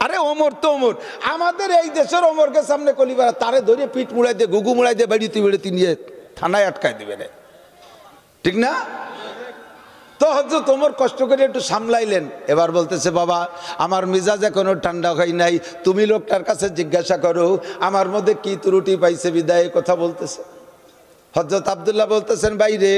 আরে ওমর তো ওমর, আমাদের এই দেশের ওমরকে সামনে কলিবার তারে ধরে পিঠ মুড়াই দিয়ে গুগু মুড়াই দিয়ে বেড়িতে নিয়ে থানায় আটকায় দিবে না, ঠিক না? তো হযরত ওমর কষ্ট করে একটু সামলাইলেন। এবার বলতেছে বাবা আমার মিজাজ এখনো ঠান্ডা হয় নাই, তুমি লোকটার কাছে জিজ্ঞাসা করো আমার মধ্যে কি ত্রুটি পাইছে বিদায় কথা বলতেছে। হযরত আব্দুল্লাহ বলতেছেন বাইরে,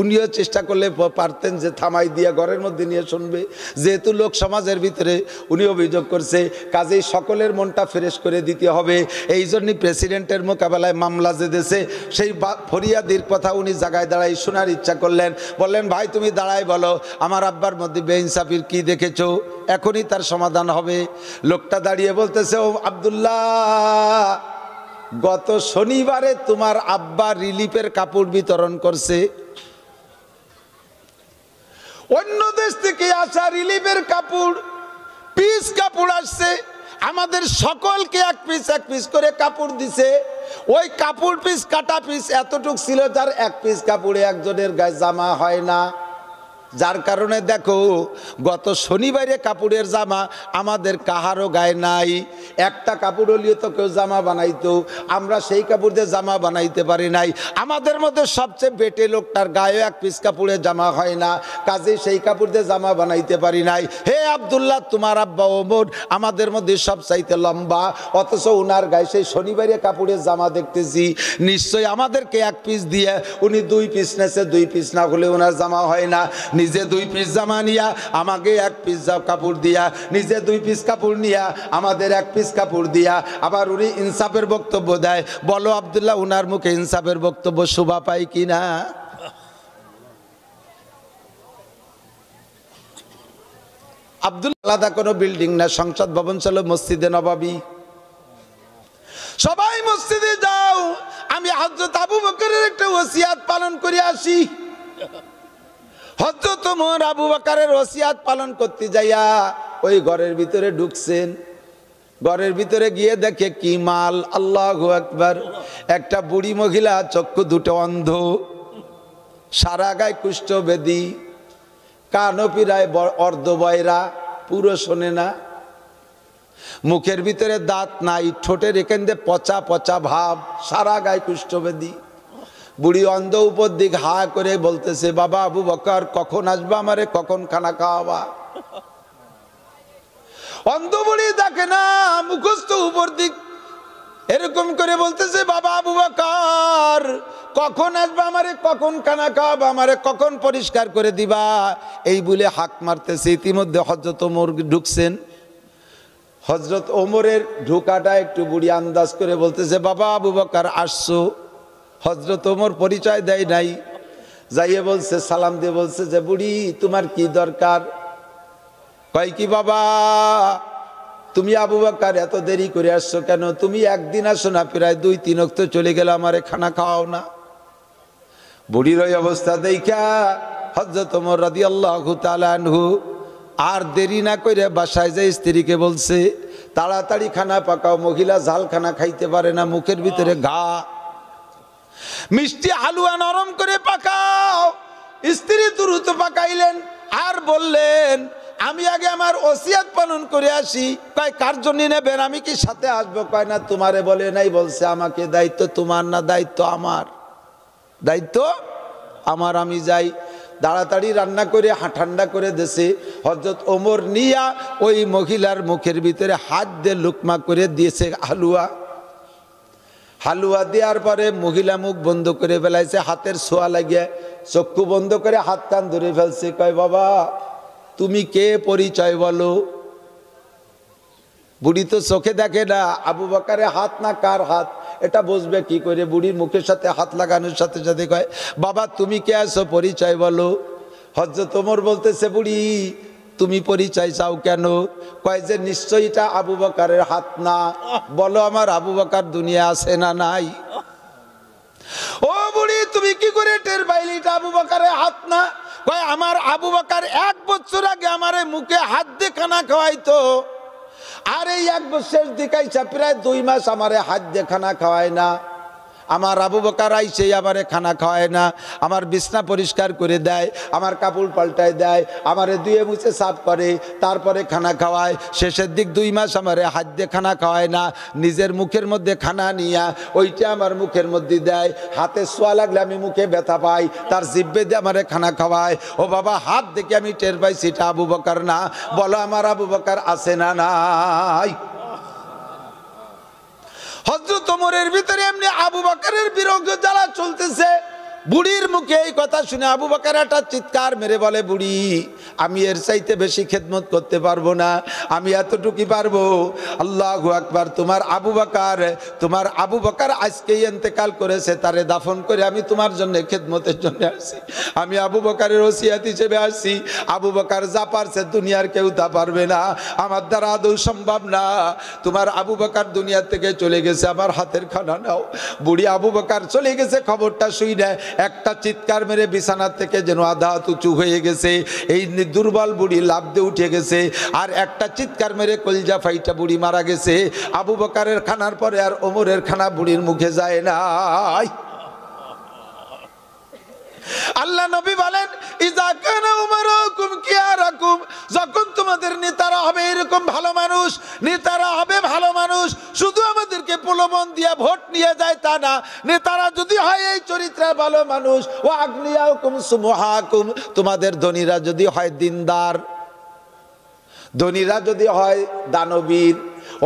উনিও চেষ্টা করলে পারতেন যে থামাই দিয়া ঘরের মধ্যে নিয়ে শুনবে, যেহেতু লোক সমাজের ভিতরে উনি অভিযোগ করছে, কাজেই সকলের মনটা ফ্রেশ করে দিতে হবে। এই জন্যই প্রেসিডেন্টের মোকাবেলায় মামলা যে দেশে সেই ফরিয়াদির কথা উনি জায়গায় দাঁড়াই শোনার ইচ্ছা করলেন। বললেন ভাই তুমি দাঁড়াই বলো আমার আব্বার মধ্যে বেইনসাফির কি দেখেছো, এখনই তার সমাধান হবে। লোকটা দাঁড়িয়ে বলতেছে ও আব্দুল্লাহ, গত শনিবারে তোমার আব্বা রিলিফের কাপড় বিতরণ করছে, অন্য দেশ থেকে আসা রিলিফের কাপড় পিস কাপড় আসছে, আমাদের সকলকে এক পিস করে কাপড় দিছে। ওই কাপড় পিস কাটা পিস এতটুক ছিল যার এক পিস কাপড়ে একজনের গায়ে জামা হয় না, যার কারণে দেখো গত শনিবারে কাপড়ের জামা আমাদের কাহারও গায়ে নাই। একটা কাপড় হলিও তো কেউ জামা বানাইতো, আমরা সেই কাপড় দিয়ে জামা বানাইতে পারি নাই। আমাদের মধ্যে সবচেয়ে বেটে লোকটার গায়ে এক পিস কাপড়ে জামা হয় না, কাজে সেই কাপড় দিয়ে জামা বানাইতে পারি নাই। হে আব্দুল্লাহ তোমার আব্বা ওমর আমাদের মধ্যে সব চাইতে লম্বা, অথচ উনার গায়ে সেই শনিবারে কাপড়ের জামা দেখতেছি, নিশ্চয়ই আমাদেরকে এক পিস দিয়ে উনি 2 পিস নেছে, 2 পিস না হলে ওনার জামা হয় না। নিজে 2 পিস জামা নিয়া আমাকে এক পিস কাপড় দিয়া, নিজে 2 পিস কাপড় নিয়া আমাদের এক পিস কাপড় দিয়া, আবার উনি ইনসাফের বক্তব্য দেয়। বলো আব্দুল্লাহ উনার মুখে ইনসাফের বক্তব্য শোভা পায় কিনা? আব্দুল্লাহ আলাদা কোনো বিল্ডিং না, সংসদ ভবন ছিল মসজিদে নববী। সবাই মসজিদে যাও, আমি হযরত আবু বকরের একটা ওসিয়াত পালন করে আসি। হযরত ওমর আবু বকরের ওসিয়াত পালন করতে যাইয়া ওই ঘরের ভিতরে ঢুকছেন। ঘরের ভিতরে গিয়ে দেখে কি মাল, আল্লাহু আকবার, একটা বুড়ি মহিলা, চক্ষু দুটো অন্ধ, সারা গায়ে কুষ্ঠবেদী, কানও পিরায় অর্ধবয়রা, পুরো শোনে না, মুখের ভিতরে দাঁত নাই, ঠোঁটের এখান দিয়ে পচা পচা ভাব, সারা গায়ে কুষ্ঠবেদী। বুড়ি অন্ধ উপর দিক হা করে বলতেছে বাবা আবু বকর কখন আসবা, আমারে কখন খানা খাওয়াবা? অন্ধ বুড়ি দেখে না, মুখস্থ উপর দিক এরকম করে বলতেছে বাবা আবু বকর কখন আসবা, আমারে কখন খানা খাওয়াবা, আমারে কখন পরিষ্কার করে দিবা, এই বলে হাক মারতেছে। ইতিমধ্যে হযরত ওমর ঢুকছেন। হযরত ওমরের ঢোকাটা একটু বুড়ি আন্দাজ করে বলতেছে বাবা আবু বকর আসছো। হযরত ওমর পরিচয় দেয় নাই, যাইয়ে বলছে সালাম দিয়ে বলছে যে বুড়ি তোমার কি দরকার? কয় কি বাবা তুমি আবু বকর এত দেরি করে আসছো কেন? তুমি একদিন আসো না, প্রায় 2-3 ওয়াক্ত চলে গেল, আমারে খানা খাওয়াও না। বুড়ির ওই অবস্থা দেখা হযরত ওমর রাদিয়াল্লাহু তাআলা আনহু আর দেরি না করে বাসায় যায় স্ত্রীকে বলছে তাড়াতাড়ি খানা পাকাও, মহিলা ঝাল খানা খাইতে পারে না, মুখের ভিতরে ঘা, মিষ্টি হালুয়া নরম করে পাকাও। স্ত্রী দ্রুত পাকাইলেন আর বললেন আমি আগে আমার ওসিয়াত পালন করে আসি। কয় কার জন্য নেবেন, আমি কি সাথে আসবো? কয় না তোমারে বলে নাই, বলছে আমাকে। দায়িত্ব তোমার না, দায়িত্ব আমার, দায়িত্ব আমার, আমি যাই। তাড়াতাড়ি রান্না করে ঠান্ডা করে দেশে হযরত ওমর নিয়া ওই মহিলার মুখের ভিতরে হাত দিয়ে লুকমা করে দিয়েছে হালুয়া। হালুয়া দেওয়ার পরে মহিলা মুখ বন্ধ করে ফেলাইছে, হাতের ছোঁয়া লাগিয়ে চক্ষু বন্ধ করে হাত কান ধরে ফেলছে। কয় বাবা তুমি কে, পরিচয় বলো। বুড়ি তো চোখে দেখে না আবু বকরের হাত না কার হাত, এটা বুঝবে কি করে। বুড়ির মুখের সাথে হাত লাগানোর সাথে সাথে কয় বাবা তুমি কে আছো, পরিচয় বলো। হযরত ওমর বলতেছে বুড়ি তুমি পরিচয় চাও কেন? কয় যে নিশ্চয়ই এটা আবু বকরের হাত না। বলো আমার আবু বকর দুনিয়া আছে না নাই? ও বুড়ি তুমি কি করে টের পাইলি এটা আবু বকরের হাত না? কয় আমার আবু বকর 1 বছর আগে আমারে মুখে হাত দিয়ে খানা খাওয়াইতো, আর এই 1 বছর দিকাইছা প্রায় 2 মাস আমারে হাত দিয়ে খানা খাওয়ায় না। আমার আবু বকর আইছে আমারে খানা খাওয়ায় না, আমার বিছনা পরিষ্কার করে দেয়, আমার কাপড় পাল্টায় দেয়, আমারে ধুয়ে মুছে সাফ করে, তারপরে খানা খাওয়ায়। শেষের দিক 2 মাস আমারে হাত দিয়ে খানা খাওয়ায় না, নিজের মুখের মধ্যে খানা নিয়া ওইটা আমার মুখের মধ্যে দেয়। হাতে ছোঁয়া লাগলে আমি মুখে ব্যথা পাই, তার জিব্বে দিয়ে আমারে খানা খাওয়ায়। ও বাবা হাত দেখে আমি টের পাইছি এটা আবু বকর না। বলো আমার আবু বকর আছে না নাই? হযরত ওমরের ভিতরে এমনি আবু বকরের বিরোধ জ্বালা চলতেছে। বুড়ির মুখে এই কথা শুনে আবু বকর একটা চিৎকার মেরে বলে বুড়ি আমি এর চাইতে বেশি খেদমত করতে পারবো না, আমি এতটুকুই পারবো। আল্লাহু আকবার। তোমার আবু বকর আজকেই ইন্তেকাল করেছে, তারে দাফন করে আমি তোমার জন্য খেদমতের জন্য আসছি। আমি আবু বকরের ওসিয়ত হিসেবে আসছি। আবু বকর যা পারছে দুনিয়ার কেউ তা পারবে না, আমার দ্বারা আদৌ সম্ভব না। তোমার আবু বকর দুনিয়া থেকে চলে গেছে, আমার হাতের খানা নাও। বুড়ি আবু বকর চলে গেছে খবরটা শুই না, একটা চিৎকার মেরে বিছানা থেকে যেন আধা উঁচু হয়ে গেছে। এই দুর্বল বুড়ি লাফ দিয়ে উঠে গেছে, আর একটা চিৎকার মেরে কলজা ফাইটা বুড়ি মারা গেছে। আবু বকরের খানার পরে আর ওমরের খানা বুড়ির মুখে যায় নাই। আল্লাহ নবী বলেন ইজা কানা উমারুকুম কিয়ারাকুম, যখন তোমাদের নেতারা হবে এরকম ভালো মানুষ, নেতারা হবে ভালো মানুষ, শুধু আমাদেরকে প্রলোভন দিয়ে ভোট নিয়ে যায় তা না, নেতারা যদি হয় এই চরিত্রের ভালো মানুষ, ও আগনিয়াকুম সুমহাকুম, তোমাদের ধনীরা যদি হয় দিনদার, ধনীরা যদি হয় দানবীর,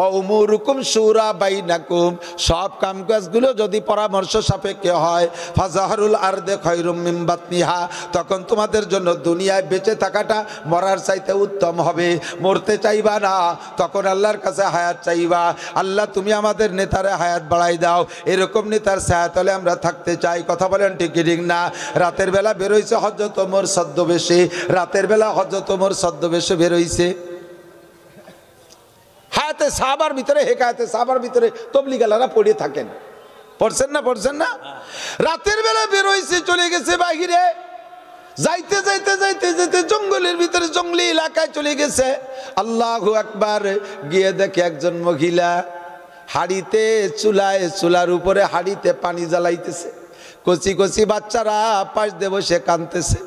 ও উমুরুকুম শুরা বাইনাকুম, সব কামকাজগুলো যদি পরামর্শ সাপেক্ষে হয়, ফাজাহরুল আরদে খায়রুম মিন বাতনিহা, তখন তোমাদের জন্য দুনিয়ায় বেঁচে থাকাটা মরার চাইতে উত্তম হবে। মরতে চাইবা না, তখন আল্লাহর কাছে হায়াত চাইবা। আল্লাহ তুমি আমাদের নেতারে হায়াত বাড়াই দাও, এরকম নেতার ছায়াতলে আমরা থাকতে চাই। কথা বলেন ঠিক ঠিক না? রাতের বেলা বেরোইছে হযরত ওমর ছদ্মবেশে, রাতের বেলা হযরত ওমর ছদ্মবেশে বেরোইছে। হায়াতে সাহাবার ভিতরে, হেকায়াতে সাহাবার ভিতরে তবলিগালারা পড়ে থাকেন, পড়ছেন না? রাতের বেলা বেরোইছে, চলে গেছে বাহিরে, যাইতে যাইতে যাইতে যাইতে জঙ্গলের ভিতরে, জঙ্গলি এলাকায় চলে গেছে। আল্লাহু আকবার। গিয়ে দেখে একজন মহিলা হাড়িতে চুলার উপরে হাড়িতে পানি জ্বালাইতেছে। কচি কচি বাচ্চারা পাশ দিয়ে বসে কাঁদতেছে,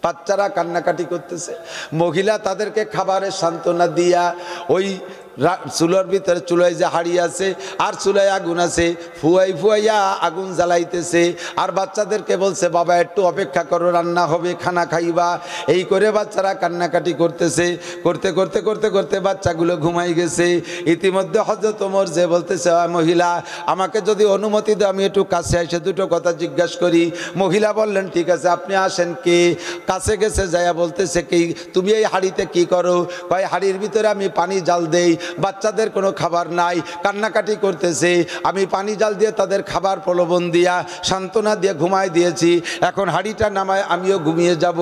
বাচ্চারা কান্নাকাটি করতেছে। মহিলা তাদেরকে খাবারের সান্ত্বনা দিয়া ওই চুলার ভিতরে, চুলায় যে হাড়ি আছে আর চুলায় আগুন আছে, ফুয়াইয়া আগুন জ্বালাইতেছে। আর বাচ্চাদেরকে বলছে বাবা একটু অপেক্ষা করো, রান্না হবে, খানা খাইবা। এই করে বাচ্চারা কান্নাকাটি করতেছে। করতে করতে করতে করতে বাচ্চাগুলো ঘুমাই গেছে। ইতিমধ্যে হযরত ওমর যে বলতেছে মহিলা আমাকে যদি অনুমতি দাও আমি একটু কাছে এসে দুটো কথা জিজ্ঞাসা করি। মহিলা বললেন ঠিক আছে আপনি আসেন। কে? কাছে গেছে যাইয়া বলতেছে কি তুমি এই হাড়িতে কি করো? কয় হাড়ির ভিতরে আমি পানি জাল দেই, বাচ্চাদের কোনো খাবার নাই, কান্নাকাটি করতেছে, আমি পানি জাল দিয়ে তাদের খাবার প্রলোভন দিয়া সান্ত্বনা দিয়ে ঘুমায় দিয়েছি, এখন হাড়িটা নামায় আমিও ঘুমিয়ে যাব।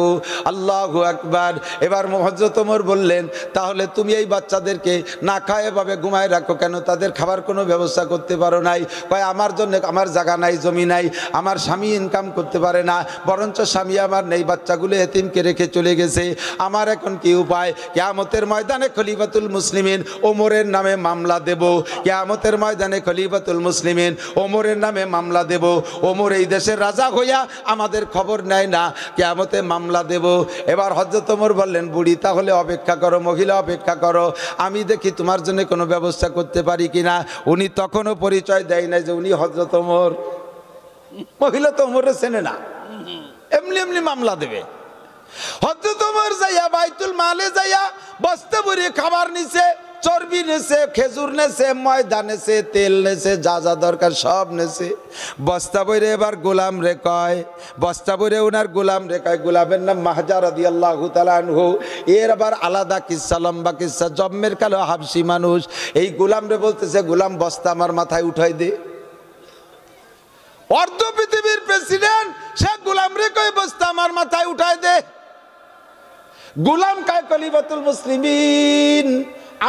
আল্লাহু আকবার। এবার হযরত ওমর বললেন তাহলে তুমি এই বাচ্চাদেরকে না খায় এভাবে ঘুমায় রাখো কেন? তাদের খাবার কোনো ব্যবস্থা করতে পারো নাই? কয় আমার জন্য আমার জায়গা নাই, জমি নাই, আমার স্বামী ইনকাম করতে পারে না, বরঞ্চ স্বামী আমার নেই, বাচ্চাগুলো এতিমকে রেখে চলে গেছে, আমার এখন কি উপায়? কিয়ামতের ময়দানে খলিফাতুল মুসলিমিন ওমরের নামে মামলা দেব, কিয়ামতের ময়দানে খলিফাতুল মুসলিমিন ওমরের নামে মামলা দেব। ওমর এই দেশের রাজা হইয়া আমাদের খবর নেয় না, কিয়ামতে মামলা দেব। এবার হযরত ওমর বললেন বুড়ি তাহলে অপেক্ষা করো, মহিলা অপেক্ষা করো, আমি দেখি তোমার জন্য কোনো ব্যবস্থা করতে পারি কিনা। উনি তখনও পরিচয় দেয় না যে উনি হযরত ওমর। মহিলা তো ওমরে চেনে না, এমনি এমনি মামলা দেবে। হযরত ওমর যাইয়া বাইতুল মালে যাইয়া বস্তা ভরে খাবার নিছে, চর্বি নেছে, খেজুর নেছে, ময়দা নেছে, তেল নেছে, যা যা দরকার সব নেছে। বস্তা বইরে এবার গোলাম রে কয়, বস্তা বইরে ওনার গোলাম রে কয়, গোলামের নাম মাহজা রাদিয়াল্লাহু তাআলা আনহু। এর আবার আলাদা কিসসা, লম্বা কিসসা, জম্মের কালো হাবশি মানুষ। এই গোলাম রে বলতেছে, গোলাম বস্তা আমার মাথায় উঠাই দে। অর্ধ পৃথিবীর প্রেসিডেন্ট সে গোলাম রে কয় বস্তা আমার মাথায় উঠাই দে। গোলাম কয়, খলিফাতুল মুসলিমিন,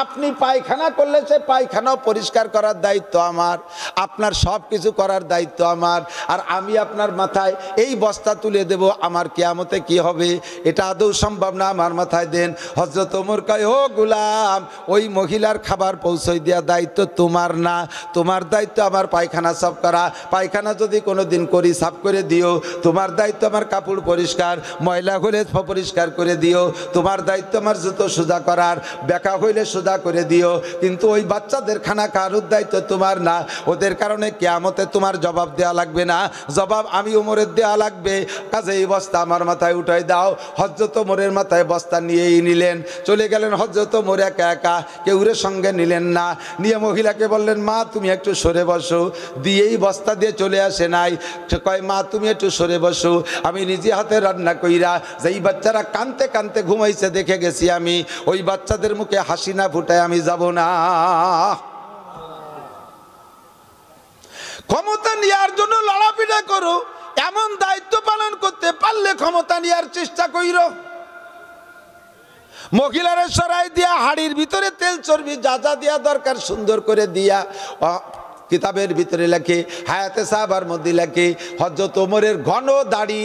আপনি পায়খানা করলে সে পায়খানাও পরিষ্কার করার দায়িত্ব আমার, আপনার সব কিছু করার দায়িত্ব আমার, আর আমি আপনার মাথায় এই বস্তা তুলে দেব, আমার কিয়ামতে কি হবে? এটা আদৌ সম্ভব না, আমার মাথায় দেন। হযরত ওমর কয়, ও গোলাম, ওই মহিলার খাবার পৌঁছাই দেওয়ার দায়িত্ব তোমার না, তোমার দায়িত্ব আমার পায়খানা সাফ করা। পায়খানা যদি কোনো দিন করি সাফ করে দিও। তোমার দায়িত্ব আমার কাপড় পরিষ্কার, ময়লা হলে পরিষ্কার করে দিও। তোমার দায়িত্ব আমার জুতো সোজা করার, বেকা হইলে সোজা করে দিও। কিন্তু ওই বাচ্চাদের খানা খাওয়ার দায়িত্ব তোমার না, ওদের কারণে কিয়ামতে তোমার জবাব দেওয়া লাগবে না, জবাব আমি ওমরের দেওয়া লাগবে। কাজে এই বস্তা আমার মাথায় উঠাই দাও। হযরত ওমরের মাথায় বস্তা নিয়েই নিলেন, চলে গেলেন হযরত ওমর একা একা, কেউরে সঙ্গে নিলেন না। নিয়ে মহিলাকে বললেন, মা তুমি একটু সরে বসো। দিয়েই বস্তা দিয়ে চলে আসে নাই, কয় মা তুমি একটু সরে বসো, আমি নিজে হাতে রান্না কইরা যেই বাচ্চারা কানতে কানতে ঘুমাইছে দেখে গেছি আমি, ওই বাচ্চাদের মুখে হাসি না ফুটায় আমি যাব না। ক্ষমতা নেওয়ার জন্য লড়াপিটা করো, এমন দায়িত্ব পালন করতে পারলে ক্ষমতা নেওয়ার চেষ্টা কইরো। মহিলারা সরাই দিয়া হাড়ির ভিতরে তেল চর্বি যা যা দেওয়া দরকার সুন্দর করে দিয়া, কিতাবের ভিতরে লেখে, হায়াতে সাহাবার মধ্যে লেখে, হযরত ওমরের ঘন দাড়ি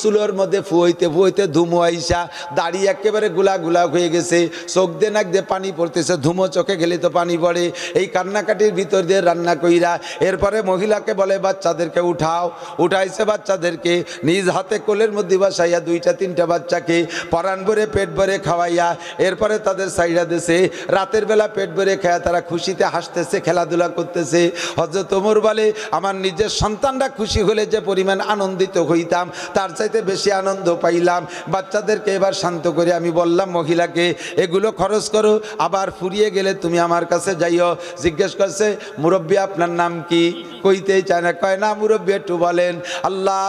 চুলোর মধ্যে ফুয়াইতে ফুয়াইতে ধুমো আইসা দাড়ি একেবারে গুলা গুলা হয়ে গেছে, চোখ দিয়ে নাক দিয়ে পানি পড়তেছে, ধুমো চোখে গেলে তো পানি পড়ে। এই কান্নাকাটির ভিতর দিয়ে রান্না কইরা এরপরে মহিলাকে বলে, বাচ্চাদেরকে উঠাও। উঠাইছে বাচ্চাদেরকে, নিজ হাতে কোলের মধ্যে বসাইয়া দুইটা তিনটা বাচ্চাকে পরাণ ভরে পেট ভরে খাওয়াইয়া এরপরে তাদের সাইডা দিছে। রাতের বেলা পেট ভরে খায় তারা খুশিতে হাসতেছে, খেলাধুলা করতেছে। হযরত ওমর বলে, আমার নিজের সন্তানরা খুশি হলে যে পরিমাণ আনন্দিত হইতাম তার চাইতে বেশি আনন্দ পাইলাম। বাচ্চাদেরকে এবার শান্ত করে আমি বললাম মহিলাকে, এগুলো খরচ করো, আবার ফুরিয়ে গেলে তুমি আমার কাছে যাইও। জিজ্ঞেস করছে, মুরব্বী আপনার নাম কি? কইতেই চায় না, কয় না মুরব্বী একটু বলেন। আল্লাহ,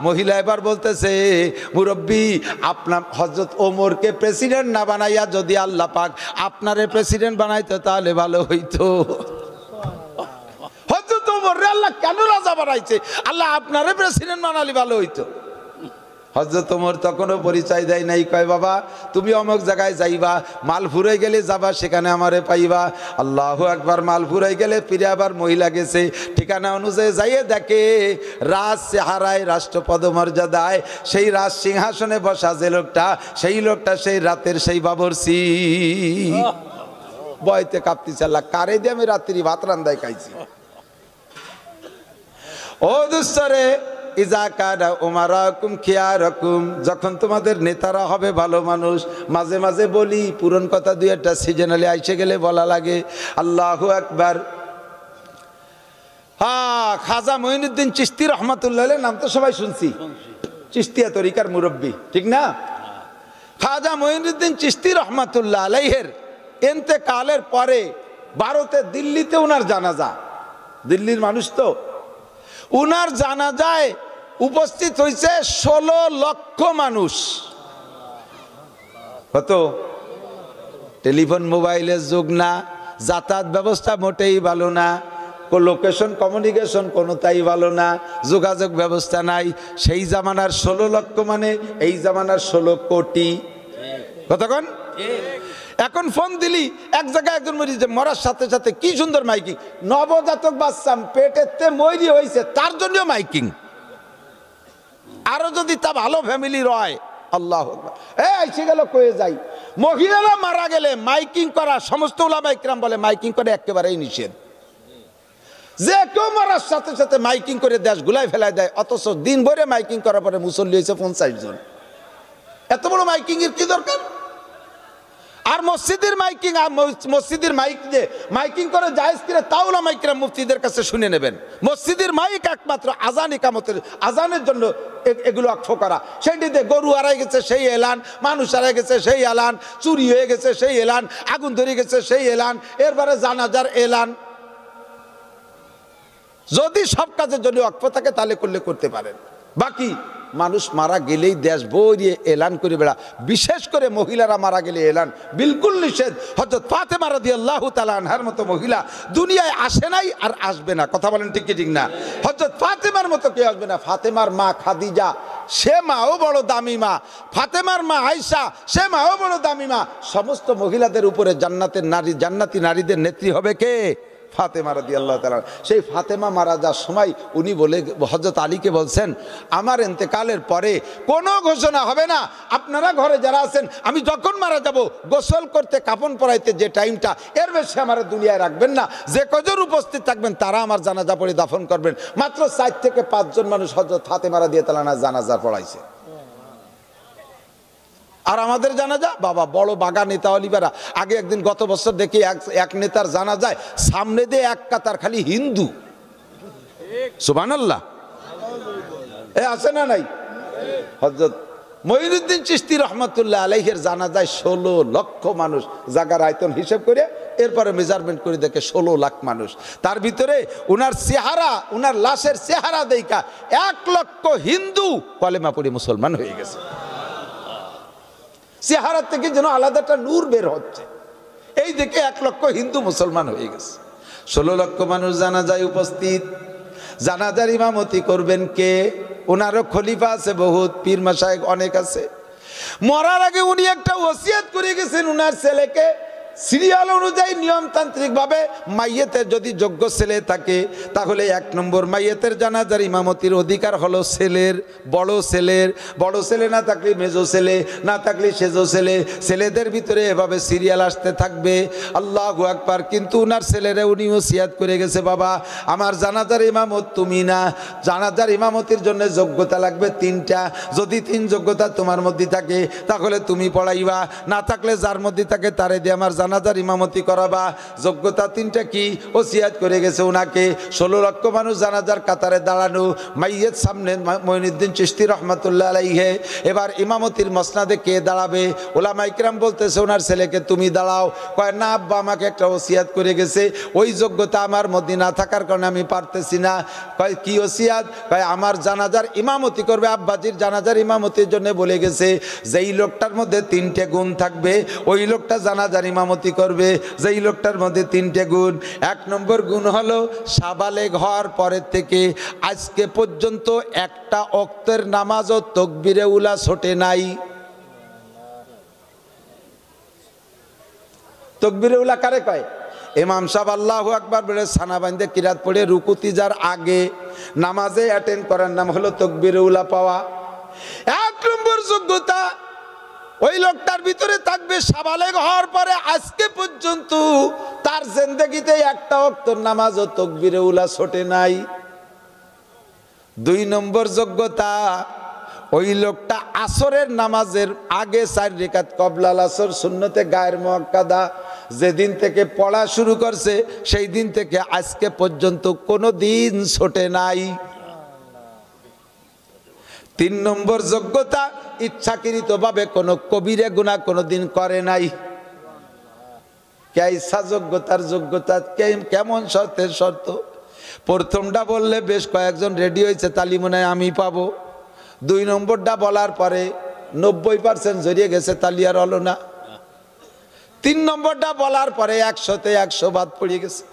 মহিলা এবার বলতেছে, মুরব্বী আপনার হযরত ওমরকে প্রেসিডেন্ট না বানাইয়া যদি আল্লাহ পাক আপনারে প্রেসিডেন্ট বানাইতো তাহলে ভালো হইতো। আল্লাহ কেন রাজা বানাইছে? আল্লাহ আপনারে প্রেসিডেন্ট বানালি ভালো হইতো। হযরত ওমর তখনও পরিচয় দেয় নাই, কয় বাবা তুমি অমুক জায়গায় যাইবা, মাল ফুরাই গেলে যাবা, সেখানে আমারে পাইবা। আল্লাহু আকবার। মাল ফুরাই গেলে ফিরে আবার মহিলা গেছে, ঠিকানা অনুযায়ী যাইয়ে দেখে রাজ চেহারায় রাষ্ট্রপদ মর্যাদায় সেই রাজ সিংহাসনে বসা যে লোকটা, সেই লোকটা সেই রাতের সেই বাবরসি। বয়তে কাঁপতেছে, আল্লাহ কারে দিয়ে আমি রাত্রি ভাত রান্দায় খাইছি। ও দুস্তরে ইজা কানা উমারাকুম খিয়ারাকুম, যখন তোমাদের নেতারা হবে ভালো মানুষ, মাঝে মাঝে বলি, পুরন কথা দুই একটা সিজনালি আইসে গেলে বলা লাগে। আল্লাহু আকবার। খাজা মঈনুদ্দিন চিশতি রহমাতুল্লাহ আলাইহির নাম তো সবাই শুনছি, চিশতিয়া তরিকার মুরব্বী, ঠিক না? খাজা মঈনুদ্দিন চিশতি রহমাতুল্লাহ আলাইহির ইন্তেকালের পরে ভারতে দিল্লিতে উনার জানাজা, দিল্লির মানুষ তো, উনার জানাজায় উপস্থিত হয়েছে 16 লক্ষ মানুষ। কত? টেলিফোন মোবাইলের যুগ না, যাতায়াত ব্যবস্থা মোটেই ভালো না, লোকেশন কমিউনিকেশন কোনোটাই ভালো না, যোগাযোগ ব্যবস্থা নাই। সেই জামানার 16 লক্ষ মানে এই জামানার 16 কোটি। কতক্ষণ? এখন ফোন দিলি এক জায়গায় একজন মরিছে, মরার সাথে সাথে কি সুন্দর মাইকিং, নবজাতক বাচ্চা পেটেতে মরি হয়েছে তার জন্য মাইকিং। আরো যদি তা ভালো ফ্যামিলি রয়, আল্লাহ এসে গেল কয়ে যাই। মহিলারা মারা গেলে মাইকিং করা, সমস্ত উলামা ইকরাম বলে মাইকিং করে একেবারেই নিষেধ। যে কেউ মারার সাথে সাথে মাইকিং করে দেশ গুলাই ফেলাই দেয়, অথচ দিন ভরে মাইকিং করার পরে মুসল্লি হয়েছে 50 জন। এত বড় মাইকিং এর কি দরকার? আর মসজিদের মাইকিং, মসজিদের মাইক যে মাইকিং করে জায়েজ করে তাও ওলামায়ে মুফতিদের কাছে শুনে নেবেন। মসজিদের মাইক একমাত্র আজান ইকামতের, আজানের জন্য এগুলো অক্ষ করা। সেটিতে গরু হারাই গেছে সেই এলান, মানুষ হারাই গেছে সেই এলান, চুরি হয়ে গেছে সেই এলান, আগুন ধরে গেছে সেই এলান, এরপরে জানাজার এলান। যদি সব কাজের জন্য অক্ষ থাকে তাহলে করলে করতে পারেন। বাকি মানুষ মারা গেলেই দেশ ভরিয়ে এলান করে বেড়া, বিশেষ করে মহিলারা মারা গেলে এলান বিলকুল নিষেধ। হযরত ফাতেমা রাদিয়াল্লাহু তাআলা আনহার মতো মহিলা দুনিয়ায় আসে নাই আর আসবে না। কথা বলেন ঠিক কি ঠিক না? হযরত ফাতেমার মতো কেউ আসবে না। ফাতেমার মা খাদিজা, সে মাও বড় দামি মা। ফাতেমার মা আয়েশা, সে মাও বড় দামি মা। সমস্ত মহিলাদের উপরে জান্নাতের নারী, জান্নাতি নারীদের নেত্রী হবে কে? ফাতেমা রাদিয়াল্লাহু তাআলা। সেই ফাতেমা মারা যাওয়ার সময় উনি বলে হযরত আলীকে বলছেন, আমার ইন্তেকালের পরে কোনো ঘোষণা হবে না, আপনারা ঘরে যারা আছেন আমি যখন মারা যাব গোসল করতে, কাফন পরাইতে যে টাইমটা, এর বেশি আমার দুনিয়ায় রাখবেন না। যে কজন উপস্থিত থাকবেন তারা আমার জানাজা পড়ে দাফন করবেন। মাত্র 4 থেকে 5 জন মানুষ হযরত ফাতেমা রাদিয়াল্লাহু তাআলা জানাজা পড়াইছে। আর আমাদের জানাজা বাবা বড় বাগা নেতা অলিবারা। আগে একদিন গত বছর দেখি এক নেতার জানাজায় সামনে দিয়ে এক কাতার খালি হিন্দু। সুবহানাল্লাহ, এ আছে না নাই? হযরত মঈনুদ্দিন চিশতি রহমাতুল্লাহ আলাইহির জানাজায় 16 লক্ষ মানুষ, জায়গার আয়তন হিসেব করে এরপরে মেজারমেন্ট করে দেখে 16 লাখ মানুষ। তার ভিতরে উনার চেহারা, উনার লাশের চেহারা দেখা 1 লক্ষ হিন্দু কলেমা পড়ে মুসলমান হয়ে গেছে। চেহারা থেকে যেন আলাদা একটা নূর বের হচ্ছে। এই দেখে 1 লক্ষ হিন্দু মুসলমান হয়ে গেছে। 16 লক্ষ মানুষ জানাজায় উপস্থিত। জানাজার ইমামতি করবেন কে? ওনারও খলিফা আছে, বহুত পীর মাশায়েখ অনেক আছে। মরার আগে উনি একটা ওসিয়ত করে গেছেন উনার ছেলেকে, সিরিয়াল অনুযায়ী নিয়মতান্ত্রিক ভাবে মাইয়েতের যদি যোগ্য ছেলে থাকে তাহলে 1 নম্বর মাইয়েতের জানাজার ইমামতির অধিকার হলো ছেলের, বড় ছেলের। বড় ছেলে না থাকলে মেজো ছেলে, না থাকলে সেজো ছেলে। ছেলেদের ভিতরে এভাবে সিরিয়াল আসতে থাকবে। আল্লাহু আকবার। কিন্তু উনার ছেলেরা উনি ওসিয়াত করে গেছে, বাবা আমার জানাজার ইমামত তুমি না, জানাজার ইমামতির জন্য যোগ্যতা লাগবে 3টা। যদি 3 যোগ্যতা তোমার মধ্যে থাকে তাহলে তুমি পড়াইবা, না থাকলে যার মধ্যে থাকে তারে দিয়ে আমার জানাজার ইমামতি করাবা। যোগ্যতা 3টা কি? ওসিয়াত করে গেছে উনাকে। 16 লক্ষ মানুষ জানাজার কাতারে দাঁড়ানো, মাইয়ের সামনে মঈনুদ্দিন চিশতি রহমাতুল্লাহ আলাইহি। এবার ইমামতির মসনাদে কে দাঁড়াবে? ওলামায়ে কিরাম বলতেছে ওনার ছেলেকে তুমি দাঁড়াও। কয় না আব্বা আমাকে একটা ওসিয়াত করে গেছে, ওই যোগ্যতা আমার মধ্যে না থাকার কারণে আমি পারতেছি না। কয় কি ওসিয়াত? কয় আমার জানাজার ইমামতি করবে, আব্বাজির জানাজার ইমামতির জন্য বলে গেছে যেই লোকটার মধ্যে 3টে গুণ থাকবে ওই লোকটা জানাজার ইমামতি করবে। যেই লোকটার মধ্যে 3টে গুণ, 1 নম্বর গুণ হলো সাবালেগ হওয়ার পরের থেকে আজকে পর্যন্ত একটা ওয়াক্তের নামাজও তাকবীরে উলা ছোটে নাই। তাকবীরে উলা কারে কয়? ইমাম সাহেব আল্লাহু আকবার বলে সানা বাঁধে কিরাত পড়ে রুকুতি যার আগে নামাজে অ্যাটেন্ড করার নাম হলো তাকবীরে উলা পাওয়া। 1 নম্বর যোগ্যতা ওই লোকটার ভিতরে থাকবে সাবালেগ হওয়ার পরে আজকে পর্যন্ত তার জিন্দেগিতে একটা ওয়াক্তের নামাজও তাকবীরে উলা ছোটে নাই। 2 নম্বর যোগ্যতা ওই লোকটা আসরের নামাজের আগে 4 রাকাত কবলাল আসর সুন্নতে গায়ের মুআক্কাদা যেদিন থেকে পড়া শুরু করছে সেই দিন থেকে আজকে পর্যন্ত কোনো দিন ছোটে নাই। 3 নম্বর যোগ্যতা ইচ্ছাকৃতভাবে কোনো কবিরা গুনাহ কোনোদিন করে নাই। কেইসা যোগ্যতার যোগ্যতা কেমন শর্তের শর্ত? প্রথমটা বললে বেশ কয়েকজন রেডি হয়েছে তালি মনে হয় আমি পাবো। 2 নম্বরটা বলার পরে 90% জড়িয়ে গেছে, তালি আর হলো না। 3 নম্বরটা বলার পরে 100তে 100 বাদ পড়ে গেছে।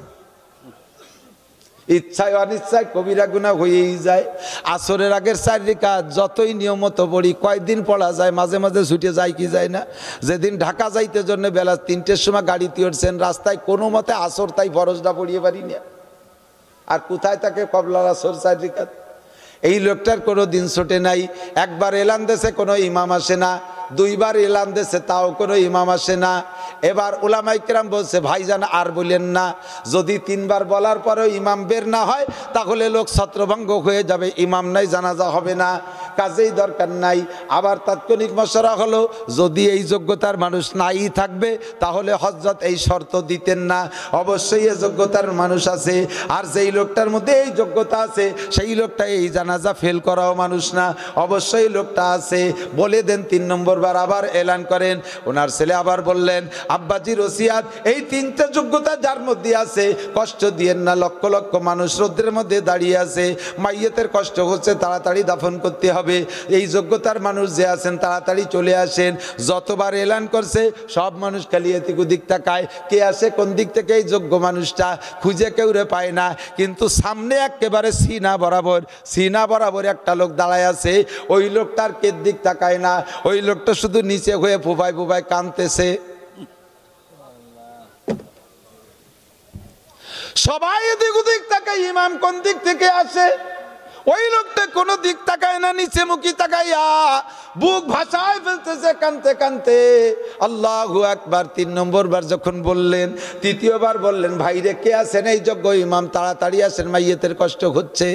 ইচ্ছায় অনিচ্ছায় কবিরা গুনাহ হয়েই যায়। আসরের আগের 4 রাকাত যতই নিয়মত পড়ি কয়দিন পড়া যায়, মাঝে মাঝে ছুটে যায় কি যায় না। যেদিন ঢাকা যাইতে জন্য বেলা 3টের সময় গাড়িতে উঠছেন, রাস্তায় কোনো মতে আসর তাই ফরজটা পড়িয়ে পারি না। আর কোথায় তাকে কবলাল আসর 4 রাকাত? এই লোকটার কোনো দিন ছোটে নাই। 1 বার এলান দেশে কোনো ইমাম আসে না, 2 বার এলান দেশে তাও কোনো ইমাম আসে না। এবার উলামায়ে কিরাম বলছে ভাইজান আর বলেন না, যদি 3 বার বলার পরেও ইমাম বের না হয় তাহলে লোক ছত্রভঙ্গ হয়ে যাবে, ইমাম নাই জানাজা হবে না। কাজেই দরকার নাই। আবার তাৎক্ষণিক মশওয়ারা হলো, যদি এই যোগ্যতার মানুষ নাই থাকবে তাহলে হযরত এই শর্ত দিতেন না, অবশ্যই এই যোগ্যতার মানুষ আছে। আর যেই লোকটার মধ্যে এই যোগ্যতা আছে সেই লোকটা এই জানাজা ফেল করাও মানুষ না, অবশ্যই লোকটা আছে। বলে দেন 3 নম্বর বার আবার এলান করেন। ওনার ছেলে আবার বললেন, আব্বাজির ওসিয়াত, এই 3টে যোগ্যতা যার মধ্যে আছে কষ্ট দিয়েন না। লক্ষ লক্ষ মানুষ রোদ্রের মধ্যে দাঁড়িয়ে আছে, মাইয়েতের কষ্ট হচ্ছে, তাড়াতাড়ি দাফন করতে হবে। এই যোগ্যতার মানুষ যে আছেন তাড়াতাড়ি চলে আসেন। যতবার এলান করছে সব মানুষ খালি এদিক ওদিক তাকায়, কে আসে কোন দিক থেকে এই যোগ্য মানুষটা খুঁজে কেউ রে পায় না। কিন্তু সামনে একেবারে সিনা বরাবর একটা লোক দাঁড়ায় আছে, ওই লোকটার কে দিক তাকায় না, ওই লোকটা শুধু নিচে হয়ে ফুফায় ফুফায় কাঁদতেছে। সবাই এদিক ওদিক তাকায়, ইমাম কোন দিক থেকে আসে। ওই লোকটা কোনো দিক তাকায় না, নিচে মুখী তাকাইয়া বুক ভাসায় ফেলতেছে কানতে কানতে। আল্লাহু আকবার। 3 নম্বর বার যখন বললেন, তৃতীয়বার বললেন, ভাইরে কে আছেন এই যোগ্য ইমাম, তাড়াতাড়ি আসেন, মাইয়েতের কষ্ট হচ্ছে।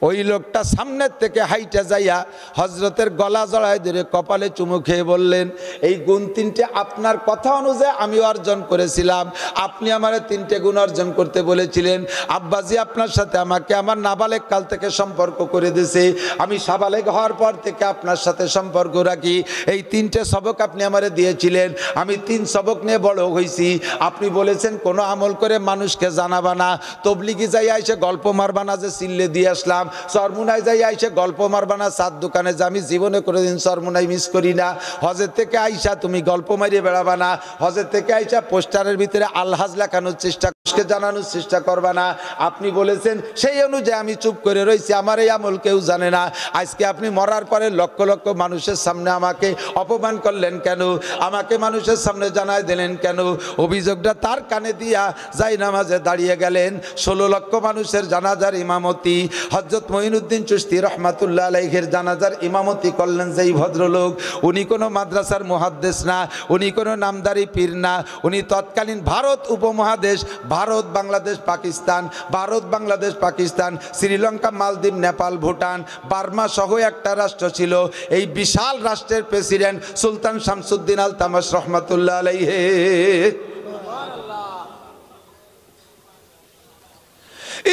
ওই লোকটা সামনের থেকে হাইটা যাইয়া হযরতের গলা জড়ায় ধরে কপালে চুমু খেয়ে বললেন, এই গুণ 3টে আপনার কথা অনুযায়ী আমি অর্জন করেছিলাম। আপনি আমারে 3টে গুণ অর্জন করতে বলেছিলেন। আব্বাজি আপনার সাথে আমাকে আমার নাবালেক কাল থেকে সম্পর্ক করে দিয়েছে, আমি সাবালেক হওয়ার পর থেকে আপনার সাথে সম্পর্ক রাখি। এই 3টে সবক আপনি আমারে দিয়েছিলেন, আমি 3 সবক নিয়ে বড় হয়েছি। আপনি বলেছেন কোনো আমল করে মানুষকে জানাবা না, তবলিগি যাই আইসে গল্প মারবা না যে চিল্লে দিয়ে আসলাম, চরমুনায় যাই আইসে গল্প মারবা না, চার দোকানে যে আমি জীবনে কোনোদিন চরমুনাই মিস করি না। হজের থেকে আইসা তুমি গল্প মারিয়ে বেড়াবা না, হজের থেকে আইসা পোস্টারের ভিতরে আলহাজ লেখানোর চেষ্টা জানানোর চেষ্টা করবা না। আপনি বলেছেন, সেই অনুযায়ী আমি চুপ করে রয়েছি, আমার এই আমল কেউ জানে না। আজকে আপনি মরার পরে লক্ষ লক্ষ মানুষের সামনে আমাকে অপমান করলেন কেন, আমাকে মানুষের সামনে জানাই দিলেন কেন? অভিযোগটা তার কানে দিয়া যাই নামাজে দাঁড়িয়ে গেলেন। 16 লক্ষ মানুষের জানাজার ইমামতি হযরত মঈনুদ্দিন চিশতি রহমাতুল্লাহ আলাইহির জানাজার ইমামতি করলেন যেই ভদ্রলোক, উনি কোনো মাদ্রাসার মুহাদ্দিস না, উনি কোনো নামদারি পীর না, উনি তৎকালীন ভারত উপমহাদেশ, ভারত বাংলাদেশ পাকিস্তান, ভারত বাংলাদেশ পাকিস্তান, শ্রীলঙ্কা, মালদ্বীপ, নেপাল, ভুটান, বার্মা সহ একটা রাষ্ট্র ছিল। এই বিশাল রাষ্ট্রের প্রেসিডেন্ট সুলতান শামসুদ্দিন আলতামাশ রহমাতুল্লাহ আলাইহি।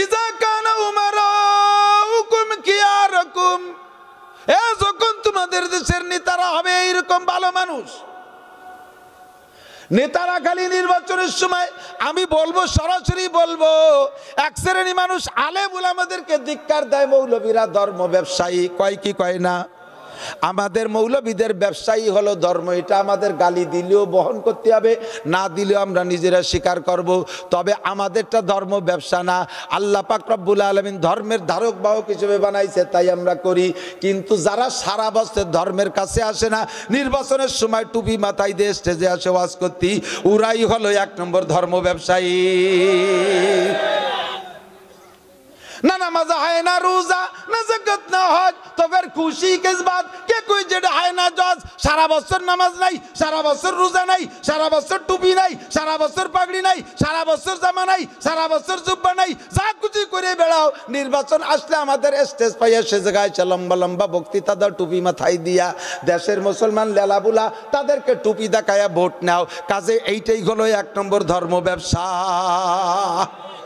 ইজা কানা উমারাউকুম কিয়ারাকুম, যখন তোমাদের দেশের নেতারা হবে এইরকম ভালো মানুষ, নেতারা খালি নির্বাচনের সময় আমি বলবো, সরাসরি বলবো, এক শ্রেণী মানুষ আলেম উলামাদেরকে ধিক্কার দেয়, মৌলবীরা ধর্ম ব্যবসায়ী, কয় কি কয় না? আমাদের মৌলবীদের ব্যবসায়ী হলো ধর্ম, এটা আমাদের গালি দিলেও বহন করতে হবে, না দিলেও আমরা নিজেরা স্বীকার করব। তবে আমাদেরটা ধর্ম ব্যবসা না, আল্লাহ পাক রব্বুল আলামিন ধর্মের ধারক বাহক হিসেবে বানাইছে, তাই আমরা করি। কিন্তু যারা সারা বছর ধর্মের কাছে আসে না, নির্বাচনের সময় টুপি মাথায় দিয়ে স্টেজে আসে ওয়াজ করতে, ওরাই হলো 1 নম্বর ধর্ম ব্যবসায়ী। না নামাজ হয় না, রোজা না, যাকাত না, হজ, তো ফের খুশি কিস বাত? কে কই যেটা হয় না জজ, সারা বছর নামাজ নাই, সারা বছর রোজা নাই, সারা বছর টুপি নাই, সারা বছর পাগড়ি নাই, সারা বছর জামা নাই, সারা বছর জুব্বা নাই, যা কিছু করে বেড়াও, নির্বাচন আসলে আমাদের স্টেজ পাইয়া সে জায়গায় লম্বা লম্বা বক্তৃতা দাও, টুপি মাথায় দিয়া। দেশের মুসলমান লেলাবুলা তাদেরকে টুপি দেখায়া ভোট নাও। কাজে এইটাই হলো 1 নম্বর ধর্ম ব্যবসা।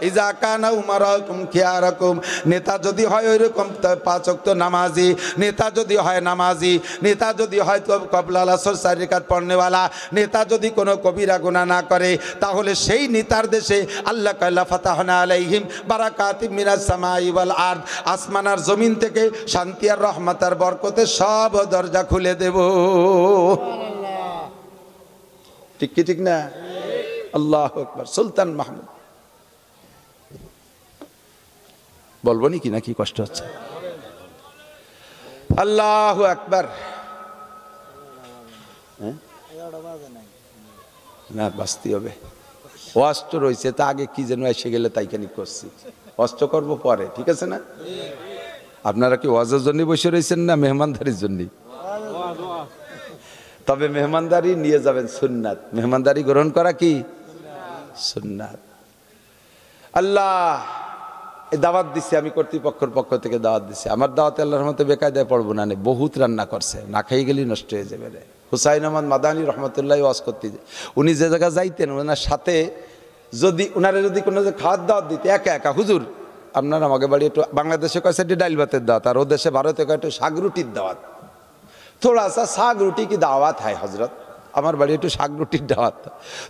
ইজা কানা উমারাকুম খিয়ারাকুম, নেতা যদি হয় ওইরকম 5 ওয়াক্ত নামাজি, নেতা যদি হয় নামাজি, নেতা যদি হয় তো কবলা আসর 4 রাকাত পড়নেওয়ালা, নেতা যদি কোনো কবিরা গুনাহ না করে, তাহলে সেই নেতার দেশে আল্লাহ কাল্লা ফাতাহনা আলাইহিম বারাকাতিম মিনাস সামাই ওয়াল আরদ, আসমান আর জমিন থেকে শান্তি আর রহমত আর বরকতে সব দরজা খুলে দেব। ঠিক কি ঠিক না? আল্লাহু আকবার। সুলতান মাহমুদ বলবো নি কি নাকি কষ্ট হচ্ছে? আল্লাহু আকবার। না বাঁচতে হবে, অস্ত্র রয়েছে, তা আগে কি যেন এসে গেলে তাইখানি করছি, অস্ত্র করবো পরে, ঠিক আছে না? আপনারা কি ওয়াজের জন্য বসে রয়েছেন না মেহমানদারির জন্য? তবে মেহমানদারি নিয়ে যাবেন সুন্নাত, মেহমানদারি গ্রহণ করা কি সুন্নাত। আল্লাহ এই দাওয়াত দিচ্ছি আমি, কর্তৃপক্ষের পক্ষ থেকে দাওয়াত দিচ্ছি। আমার দাওয়াতে আল্লাহর রহমতে বেকায়দায় পড়বো না, বহুত রান্না করছে, না খাই গেলেই নষ্ট হয়ে যাবে রে। হুসাইন আহমদ মাদানী রহমতুল্লাহ ওয়াজ করতে, উনি যে জায়গায় যাইতেন ওনার সাথে যদি ওনারা যদি কোনো খাওয়ার দাওয়াত দিতে একা একা, হুজুর আপনার আমাকে বাড়ি একটু, বাংলাদেশে কয়েছে একটু ডাইল ভাতের দাওয়াত, আর ও দেশে ভারতে কয় একটু শাক রুটির দাওয়াত। থোড়া সা শাক রুটি কি দাওয়াত হয় হজরত, আমার বাড়ি একটু শাক রুটির দাওয়াত।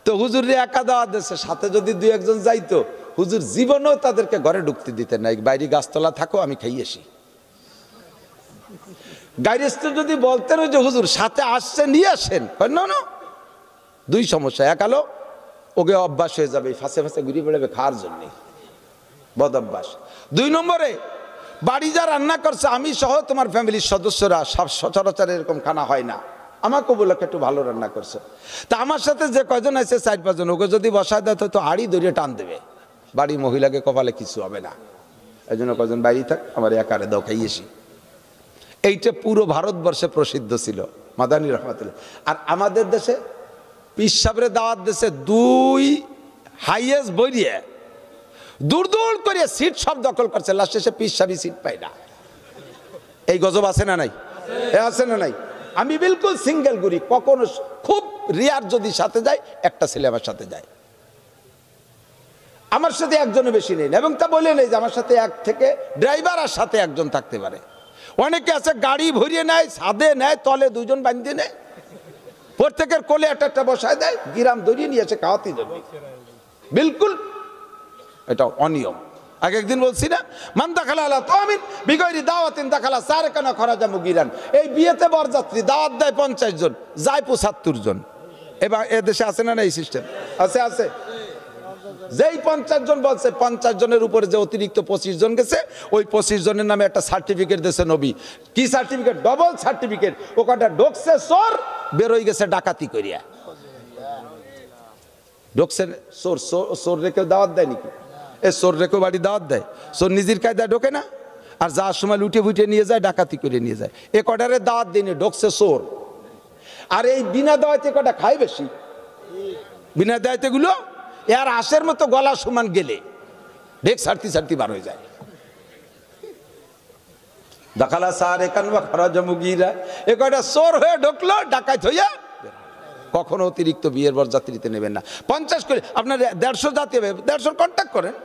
তো হুজুর রে একা দাওয়াত দিচ্ছে, সাথে যদি দুই একজন যাইতো হুজুর জীবনেও তাদেরকে ঘরে ঢুকতে দিতেন না, বাইরে গাছতলা থাকো আমি খাই আসি। গাইরেস্ট যদি বলতেন যে হুজুর সাথে আসছে নিয়ে আসেন, না না, দুই সমস্যা, এক আলো ওকে অভ্যাস হয়ে যাবে, ফাঁসে ফাঁসে ঘুরে বেড়াবে খাওয়ার জন্যে, বদ অভ্যাস। দুই নম্বরে বাড়ি যা রান্না করছে আমি সহ তোমার ফ্যামিলির সদস্যরা সব সচরাচর এরকম খানা হয় না, আমাকে বলে একটু ভালো রান্না করছে। তা আমার সাথে যে কয়জন আছে 4-5 জন, ওকে যদি বসায় দেয় তো হাড়ি ধরিয়ে টান দেবে, বাড়ি মহিলাকে কপালে কিছু হবে না। এই জন্য কয়জন বাইরে থাক, আমার একারে দাও খাইয়েছি। এইটা পুরো ভারতবর্ষে প্রসিদ্ধ ছিল মাদানী রহমতুল্লাহ। আর আমাদের দেশে পীর সাহেবের দাওয়াত দেশে 2 হাইয়েস্ট বইয়ে দূর দূর করে সিট সব দখল করছে, লাস্টে সে পীর সাহেবই সিট পায় না। এই গজব আছে না নাই? আছে না নাই? আমি বিলকুল সিঙ্গেল ঘুরি, কখনো খুব রিয়ার যদি সাথে যায়, একটা ছেলে আমার সাথে যায়, আমার সাথে একজনের বেশি নেই, এবং তা বলে নেই যে আমার সাথে এক থেকে ড্রাইভার আর সাথে একজন থাকতে পারে। অনেকে আছে গাড়ি ভরিয়ে নেয়, ছাদে নেয়, তলে 2 জন বাঁধিয়ে নেয়, প্রত্যেকের কোলে একটা বসায় দেয়, গিরাম ধরিয়ে নিয়ে এসে খাওয়াতে যাবে। বিলকুল এটা অনিয়ম। আগে একদিন বলছি না, মান দাখালা আলা তামিন বিগয়রি দাওয়াতিন দাখালা সারকানা খরাজা মুগিরান। এই বিয়েতে বরযাত্রী দাওয়াত দেয় 50 জন, যায় 75 জন। এবার এ দেশে আছে না এই সিস্টেম? আছে, আছে। যেই 50 জন বলছে, 50 জনের উপরে যে অতিরিক্ত 25 জন গেছে, ওই 25 জনের নামে একটা সার্টিফিকেট দিয়েছে নবী। কি সার্টিফিকেট? Double certificate. ও কটা ঢোকছে চোর, বেরোয় গেছে ডাকাতি করিয়া। ঢোকছে চোর, চোর রেখে দাওয়াত দেয় নাকি? এ চোর রেখে বাড়ি দাওয়াত দেয়? চোর নিজের কায়দায় ঢোকে না, আর যাওয়ার সময় লুটে ফুটে নিয়ে যায়, ডাকাতি করে নিয়ে যায়। এ কটারে দাওয়াত দিনে ঢোকছে চোর। আর এই বিনা দাওয়াতে কটা খায় বেশি, বিনা দাওয়াতে গুলো এর আশের মতো গলা সমান গেলে ঢেক ছাড়তি ছাড়তি বার হয়ে যায়। দাখালা সারে কানবা খরাজা মুগিরা, এ কয়টা চোর হয়ে ঢুকলো, ডাকাত হইয়া। কখনো অতিরিক্ত বিয়ের বরযাত্রীতে নেবেন না। 50 করে আপনার 150 জাতি হবে, 150 কন্ট্যাক্ট করেন।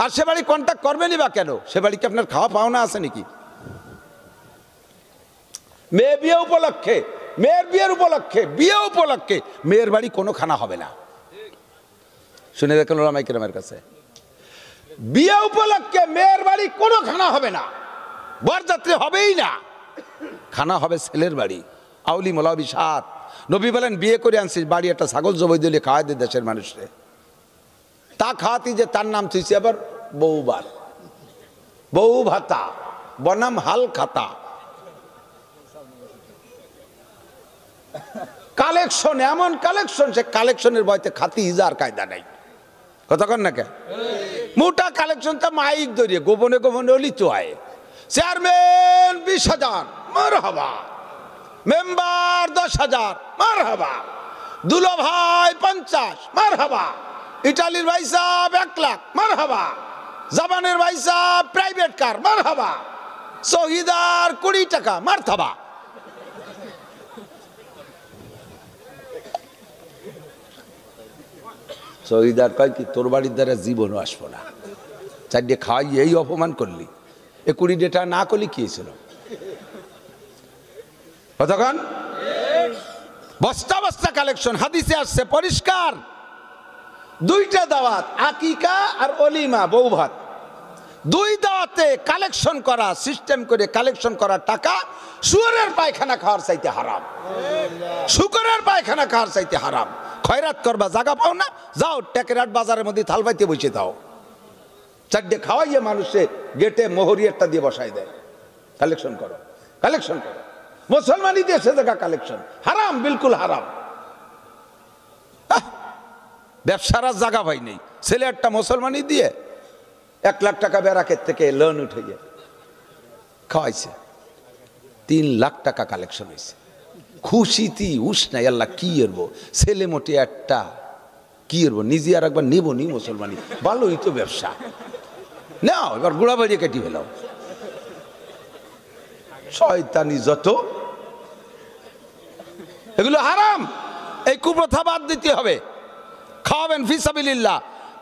আর সে বাড়ি কন্ট্যাক্ট করবেনই বা কেন? সে বাড়িকে আপনার খাওয়া পাওনা আছে নাকি? মেয়ে বিয়ে উপলক্ষে, মেয়ের বিয়ের উপলক্ষে, বিয়ে উপলক্ষে মেয়ের বাড়ি কোনো খানা হবে না। শুনে দেখেন ওলামায়ে কেরামের কাছে, বিয়ে উপলক্ষে মেয়ের বাড়ি কোনো খানা হবে না, বরযাত্রী হবেই না। খানা হবে ছেলের বাড়ি, আউলি মোলাবি সাত। নবী বলেন বিয়ে করে আনছিস, বাড়ি একটা ছাগল জবাই দিলে খাওয়াই দে দেশের মানুষরে। তা খাওয়াতি যে তার নাম থুইছে আবার বউবার, বউ ভাতা বনাম হাল খাতা। কালেকশন, এমন কালেকশন, সে কালেকশনের বয়তে খাতি ইজার কায়দা নাই। কতক্ষণ না কে মোটা কালেকশনটা মাইক ধরিয়ে গোপনে গোপনে অলিত হয়। চেয়ারম্যান 20,000 মারহাবা, মেম্বার 10,000 মারহাবা, দুলো ভাই 50 মারহাবা, ইটালির ভাই সাহেব 1 লাখ মারহাবা, জাপানের ভাই সাহেব প্রাইভেট কার মারহাবা, শহীদার 20 টাকা মারহাবা। শহীদার কয় কি তোর বাড়ির দ্বারা জীবনও আসবো না, 4 খাওয়াই এই অপমান করলি, 20 টাকা না করলি কি ছিল? কতক্ষণ? বস্তা বস্তা কালেকশন। হাদিসে আসছে পরিষ্কার, 2টা দাওয়াত, আকিকা আর অলিমা, বউ ভাত, 2 দাওয়াতে কালেকশন করা, সিস্টেম করে কালেকশন করা টাকা শুয়োরের পায়খানা খাওয়ার চাইতে হারাম, শুকরের পায়খানা খাওয়ার চাইতে হারাম। খয়রাত করবা, জায়গা পাও না, যাও টেকেরাট বাজারের মধ্যে থাল পাইতে বসে দাও, 4 খাওয়াইয়ে মানুষে গেটে মোহরি একটা দিয়ে বসাই দেয়। কালেকশন করো, কালেকশন করো। মুসলমানই দেশে দেখা কালেকশন হারাম, বিলকুল হারাম। ব্যবসার জায়গা ভাই নেই, ছেলে একটা মুসলমানই দিয়ে 1 লাখ টাকা ব্যারাকের থেকে লোন উঠে গিয়ে খাওয়াইছে, 3 লাখ টাকা কালেকশন হয়েছে। খুশিতি উস নাই, আল্লাহ কি এরবো, ছেলে মোটে একটা কি এরবো, নিজে আর একবার নেবো নি মুসলমানি, ভালোই তো ব্যবসা। নাও এবার গুড়া বাড়িয়ে কেটে ফেলাও। শয়তানি যত, এগুলো হারাম। এই কুপ্রথা বাদ দিতে হবে। খাওয়াবেন ফিসাবিলিল্লাহ।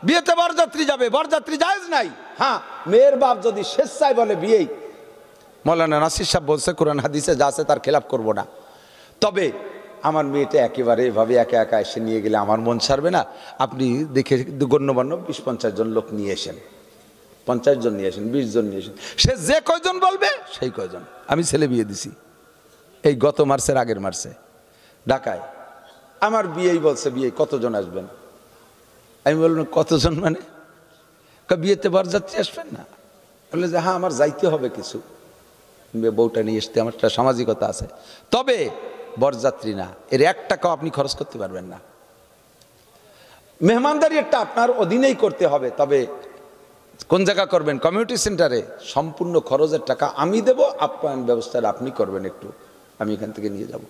বিয়েতে বরযাত্রী যাবে, বরযাত্রী জায়েজ নাই। হ্যাঁ, মেয়ের বাপ যদি স্বেচ্ছায় বলে বিয়েই, মৌলানা নাসির সাহেব বলছে কোরআন হাদিসে যা আছে তার খেলাপ করব না, তবে আমার মেয়েটা একেবারে এভাবে একা একা এসে নিয়ে গেলে আমার মন ছাড়বে না, আপনি দেখে গণ্যমান্য 20-50 জন লোক নিয়ে এসেন, 50 জন নিয়ে আসেন, 20 জন নিয়ে আসেন, সে যে কয়জন বলবে সেই কয়জন। আমি ছেলে বিয়ে দিছি এই গত মার্চের আগের মার্চে ঢাকায়। আমার বিয়েই বলছে বিয়ে কতজন আসবেন? আমি বললাম কতজন মানে? বিয়েতে বরযাত্রী আসবেন না? বললে যে হ্যাঁ আমার যাইতে হবে কিছু, বউটা নিয়ে আসতে আমার একটা সামাজিকতা আছে, তবে বরযাত্রী না, এর 1 টাকাও আপনি খরচ করতে পারবেন না। মেহমানদারি একটা আপনার অধীনেই করতে হবে, তবে কোন জায়গা করবেন? কমিউনিটি সেন্টারে। সম্পূর্ণ খরচের টাকা আমি দেব, আপ্যায়ন ব্যবস্থাটা আপনি করবেন একটু, আমি এখান থেকে নিয়ে যাব।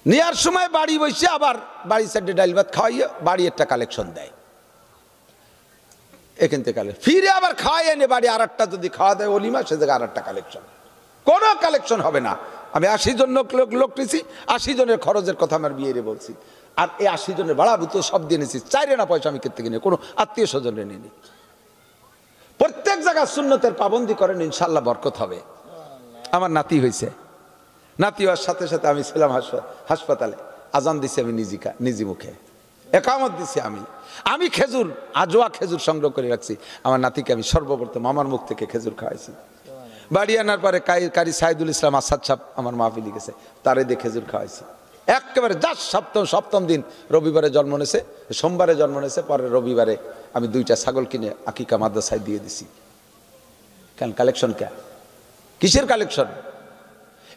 নেওয়ার সময় বাড়ি বসে আবার বাড়ি সাইডে ডাল ভাত খাওয়াইয়ে বাড়ি একটা কালেকশন দেয়, এখান থেকে ফিরে আবার খাওয়াই এনে বাড়ি আর একটা যদি খাওয়া দেয় অলিমা, সে জায়গায় আর একটা কালেকশন। কোনো কালেকশন হবে না। আমি 80 জন লোক নিয়েছি, 80 জনের খরচের কথা আমার বিয়ে বলছি, আর এই 80 জনের ভাড়া ভূত সব দিয়ে নিয়েছি, 4 আনা পয়সা আমি ক্ষেত্রে কিনে কোনো আত্মীয় স্বজনের নিয়ে নিই। প্রত্যেক জায়গায় সুন্নতের পাবন্দি করেন, ইনশাল্লাহ বরকত হবে। আমার নাতি হয়েছে, নাতি হওয়ার সাথে সাথে আমি ছিলাম হাসপাতালে, আজান দিছি আমি নিজি মুখে, একামত দিছি আমি খেজুর, আজোয়া খেজুর সংগ্রহ করে রাখছি। আমার নাতিকে আমি সর্বপ্রথম আমার মুখ থেকে খেজুর খাওয়াইছি। বাড়ি আনার পরে কারি সাইদুল ইসলাম আসাদ সাহেব আমার মাহফিলে গেছে, তারে দিয়ে খেজুর খাওয়াইছি। একেবারে যার সপ্তম দিন রবিবারে জন্ম নেছে, সোমবারে জন্ম নেছে, পরে রবিবারে আমি 2টা ছাগল কিনে আকিকা মাদ্রাসায় দিয়ে দিছি। কেন কালেকশন? কিসের কালেকশন?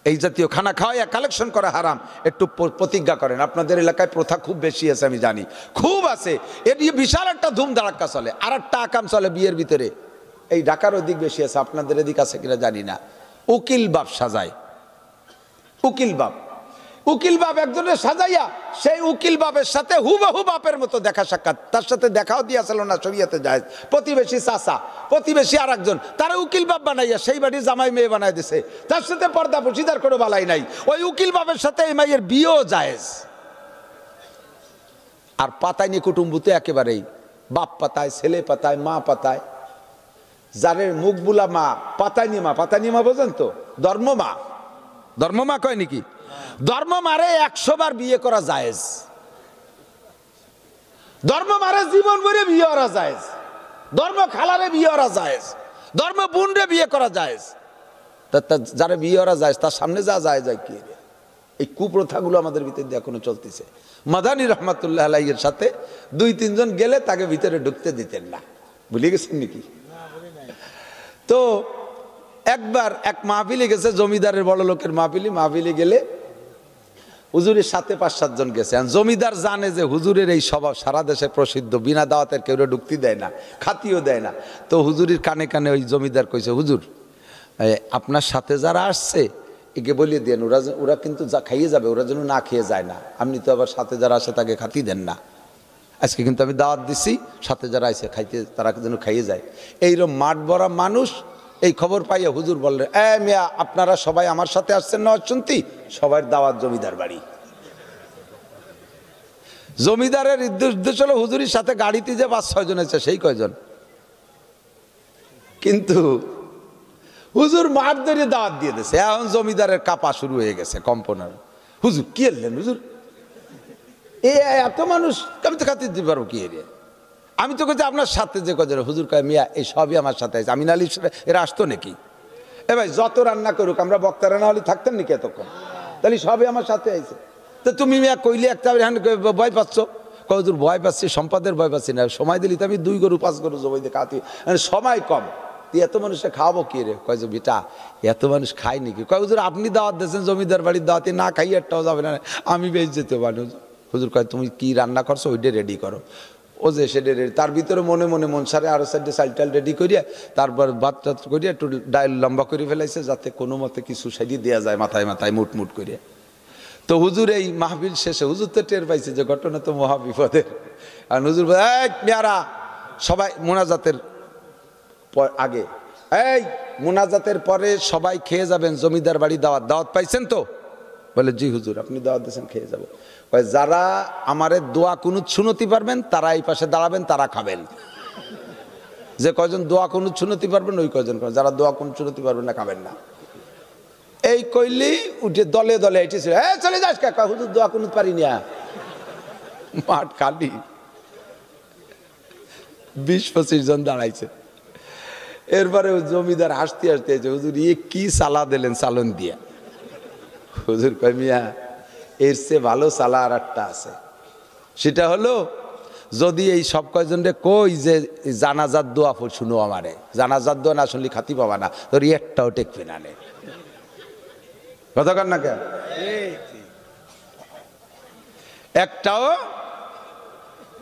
এই জাতীয় খানা খাওয়াইয়া কালেকশন করা হারাম। একটু প্রতিজ্ঞা করেন। আপনাদের এলাকায় প্রথা খুব বেশি আছে, আমি জানি, খুব আছে। এর বিশাল একটা ধুম ধারাক্কা চলে, আর একটা আকাম চলে বিয়ের ভিতরে। এই ঢাকার ওদিক বেশি আছে, আপনাদের এদিক আছে কিনা জানি না। উকিল বাপ সাজায়, উকিল বাপ একজনের সাজাইয়া সেই উকিল বাপের সাথে হুবহু বাপের মতো দেখা সাক্ষাৎ, তার সাথে দেখাও দিয়েছিল না, শরীয়তে জায়েজ। প্রতিবেশী চাচা, প্রতিবেশী আর একজন, তারা উকিল বাপ বানাইয়া সেই বাড়ির জামাই মেয়ে বানাই দিছে, তার সাথে পর্দা পশিদার কোনো বালাই নাই। ওই উকিল বাপের সাথে এই মাইয়ের বিয়েও জায়েজ। আর পাতায়নি কুটুম্বুতে একেবারেই বাপ পাতায়, ছেলে পাতায়, মা পাতায়, যারের মুখ বুলা মা, পাতায়নি মা বোঝেন তো? ধর্মমা কয় নাকি? ধর্ম মারে 100 বার বিয়ে করা জায়েজ, ধর্ম মারে জীবন ভরে বিয়ে করা জায়েজ, ধর্ম খালারে বিয়ে করা জায়েজ, ধর্ম বোনরে বিয়ে করা জায়েজ। যারা বিয়ে করা জায়েজ তার সামনে যা যায় কি? এই কুপ্রথাগুলো আমাদের ভিতরে এখনো চলতেছে। মাদানী রহমাতুল্লাহ আলাইহির সাথে 2-3 জন গেলে তাকে ভিতরে ঢুকতে দিতেন না, ভুলে গেছেন নাকি? তো একবার এক মাহফিলে গেছে, জমিদারের বড় লোকের মাহফিলে গেলে হুজুরের সাথে 5-7 জন গেছে। জমিদার জানে যে হুজুরের এই স্বভাব সারা দেশে প্রসিদ্ধ, বিনা দাওয়াতের কেউ ঢুকতে দেয় না, খাতিও দেয় না। তো হুজুরের কানে কানে ওই জমিদার কইছে, হুজুর আপনার সাথে যারা আসছে একে বলিয়ে দেন, ওরা কিন্তু যা খাইয়ে যাবে, ওরা যেন না খেয়ে যায় না। আপনি তো আবার সাথে যারা আসে তাকে খাতি দেন না। আজকে কিন্তু আমি দাওয়াত দিছি, সাথে যারা আসে খাইতে তারা যেন খাইয়ে যায়। এইরকম মাঠ ভরা মানুষ এই খবর পাইয়া হুজুর বললেন, মিয়া আপনারা সবাই আমার সাথে আসছেন না? শুনতি সবাই দাওয়াত জমিদার বাড়ি। জমিদারের উদ্দেশ্য হলো হুজুরের সাথে গাড়িতে যে 5-6 জন আছে সেই কয়জন, কিন্তু হুজুর মাঠ ধরে দাওয়াত দিয়ে দিয়েছে। এখন জমিদারের কাপা শুরু হয়ে গেছে, কম্পনার। হুজুর কি এলেন? হুজুর এত মানুষ আমি তো খাতির দিতে পারবো কি? আমি তো কাছে আপনার সাথে যে কজন। হুজুর কয়, মিয়া এই সবই আমার সাথে আছে, আমি নালি এরা আসতো নাকি? ভাই যত রান্না করুক, আমরা বক্তা রান্না হলে থাকতেন নাকি এতক্ষণ? তাহলে সবই আমার সাথে আছে। তো তুমি মিয়া কইলে একটা ভয় পাচ্ছ? হুজুর ভয় পাচ্ছি, সম্পাদের ভয় পাচ্ছি না, সময় দিলি তো আমি 2 গরু 5 গরু জবাই দিয়ে খাওয়াতে, সময় কম, তুই এত মানুষে খাওয়াবো কি রে? কয় যে বেটা এত মানুষ খাই নাকি? কয় হুজুর আপনি দাওয়াত দিয়েছেন জমিদার বাড়ির দাওয়াতে, না খাই একটাও যাবে না, আমি বেশ যেতে পারি। হুজুর কয় তুমি কি রান্না করছো ওইটা রেডি করো। ও যে সেটা রেডি, তার ভিতরে মনে মন সারে আরো সাইডে চাল রেডি করিয়া তারপর ভাত টাত করিয়া একটু ডাইল লম্বা করে ফেলাইছে, যাতে কোনো মতে কিছু সাইডে দেওয়া যায় মাথায় মুট করিয়া। তো হুজুর এই মাহফিল শেষে হুজুর তো টের পাইছে যে ঘটনা তো মহা বিপদের। আর হুজুর মেয়ারা সবাই মোনাজাতের আগে এই মুনাজাতের পরে সবাই খেয়ে যাবেন, জমিদার বাড়ি দাওয়াত। দাওয়াত পাইছেন তো? বলে জি হুজুর, আপনি দাওয়াত দিয়েছেন, খেয়ে যাবো। যারা আমারে দোয়া কুনুত শুনতে পারবেন তারা এই পাশে দাঁড়াবেন, তারা খাবেন। যে কয়জন দোয়া কুনুত শুনতে পারবেন ওই কয়জন খাবেন, যারা দোয়া কুনুত শুনতে পারবেন না খাবেন না। এই কইলি উঠে দলে দলে এটেছিল, হ্যাঁ চলে যাস কাকা, হুজুর দোয়া কুনুত পারি না। মাঠ খালি, 20-25 জন দাঁড়াইছে। এরপরে জমিদার হাসতে হাসতে হুজুর ইয়ে কি সালা দিলেন চালন দিয়া। হুজুর কয় মিয়া এর চেয়ে ভালো চালা আর একটা আছে, সেটা হলো যদি এই সব কয়জনরে কই যে জানাজার দোয়া শুনো, আমারে জানাজার দোয়া না শুনলি খাতি পাবা না, তোর একটাও টেকবে না। নে কথা কর না কেন, একটাও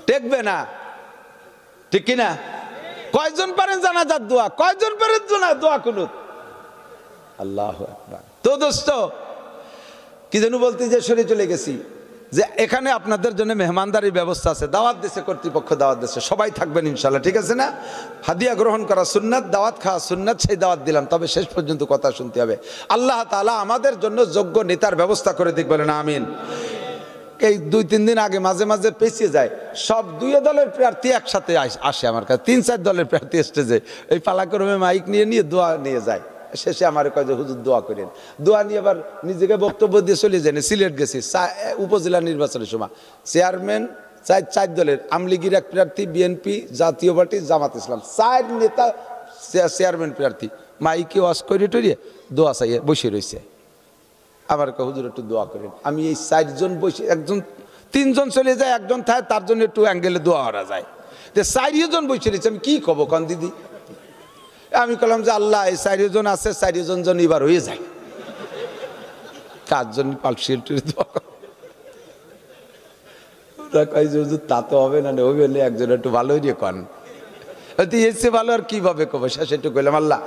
টেকবে না, ঠিক কিনা? কয়জন পারেন জানাজার দোয়া, কয়জন পারেন দোয়া কুনুত? আল্লাহু আকবার। তো দোস্ত কি যেন বলতে যে সরে চলে গেছি, যে এখানে আপনাদের জন্য মেহমানদারির ব্যবস্থা আছে, দাওয়াত দিয়েছে কর্তৃপক্ষ, দাওয়াত দিয়েছে, সবাই থাকবেন ইনশাল্লাহ, ঠিক আছে না? হাদিয়া গ্রহণ করা সুন্নাত, দাওয়াত খাওয়া সুন্নাত, সেই দাওয়াত দিলাম, তবে শেষ পর্যন্ত কথা শুনতে হবে। আল্লাহ তাআলা আমাদের জন্য যোগ্য নেতার ব্যবস্থা করে দিক, বলেন আমিন। এই 2-3 দিন আগে মাঝে মাঝে পেছিয়ে যায়, সব 2 দলের প্রার্থী একসাথে আসে আমার কাছে, 3-4 দলের প্রার্থী স্টেজে এই পালাক্রমে মাইক নিয়ে দোয়া নিয়ে যায়। শেষে আমার কয় যে হুজুর দোয়া করেন, দোয়া নিয়ে আবার নিজেকে বক্তব্য দিয়ে চলে যান। সিলেট গেছি উপজেলা নির্বাচনের সময়, চেয়ারম্যান 4 দলের, আমলিগির এক প্রার্থী, বিএনপি, জাতীয় পার্টি, জামাত ইসলাম, 4 নেতা চেয়ারম্যান প্রার্থী, মাইকে ওয়াজ করে টরিয়ে দোয়া চাইয়ে বসে রয়েছে। আমার কয় হুজুর একটু দোয়া করেন। আমি এই 4 জন বসে, 3 জন চলে যায়, 1 জন থাকে, তার জন্য একটু অ্যাঙ্গেলে দোয়া করা যায়। 4 জন বসে রয়েছে, আমি কি কব কন দিদি? আমি বললাম যে আল্লাহ এই 4 জন আছে, 4 জন এবার হয়ে যায়, 4 জন পালসির দোয়া কর। ওরা কয় যে হুজুর তা তো হবে না, হবে না, একজন একটু ভালোই দিয়ে কন। এসে ভালো আর কিভাবে কব? শেষে একটু কইলাম আল্লাহ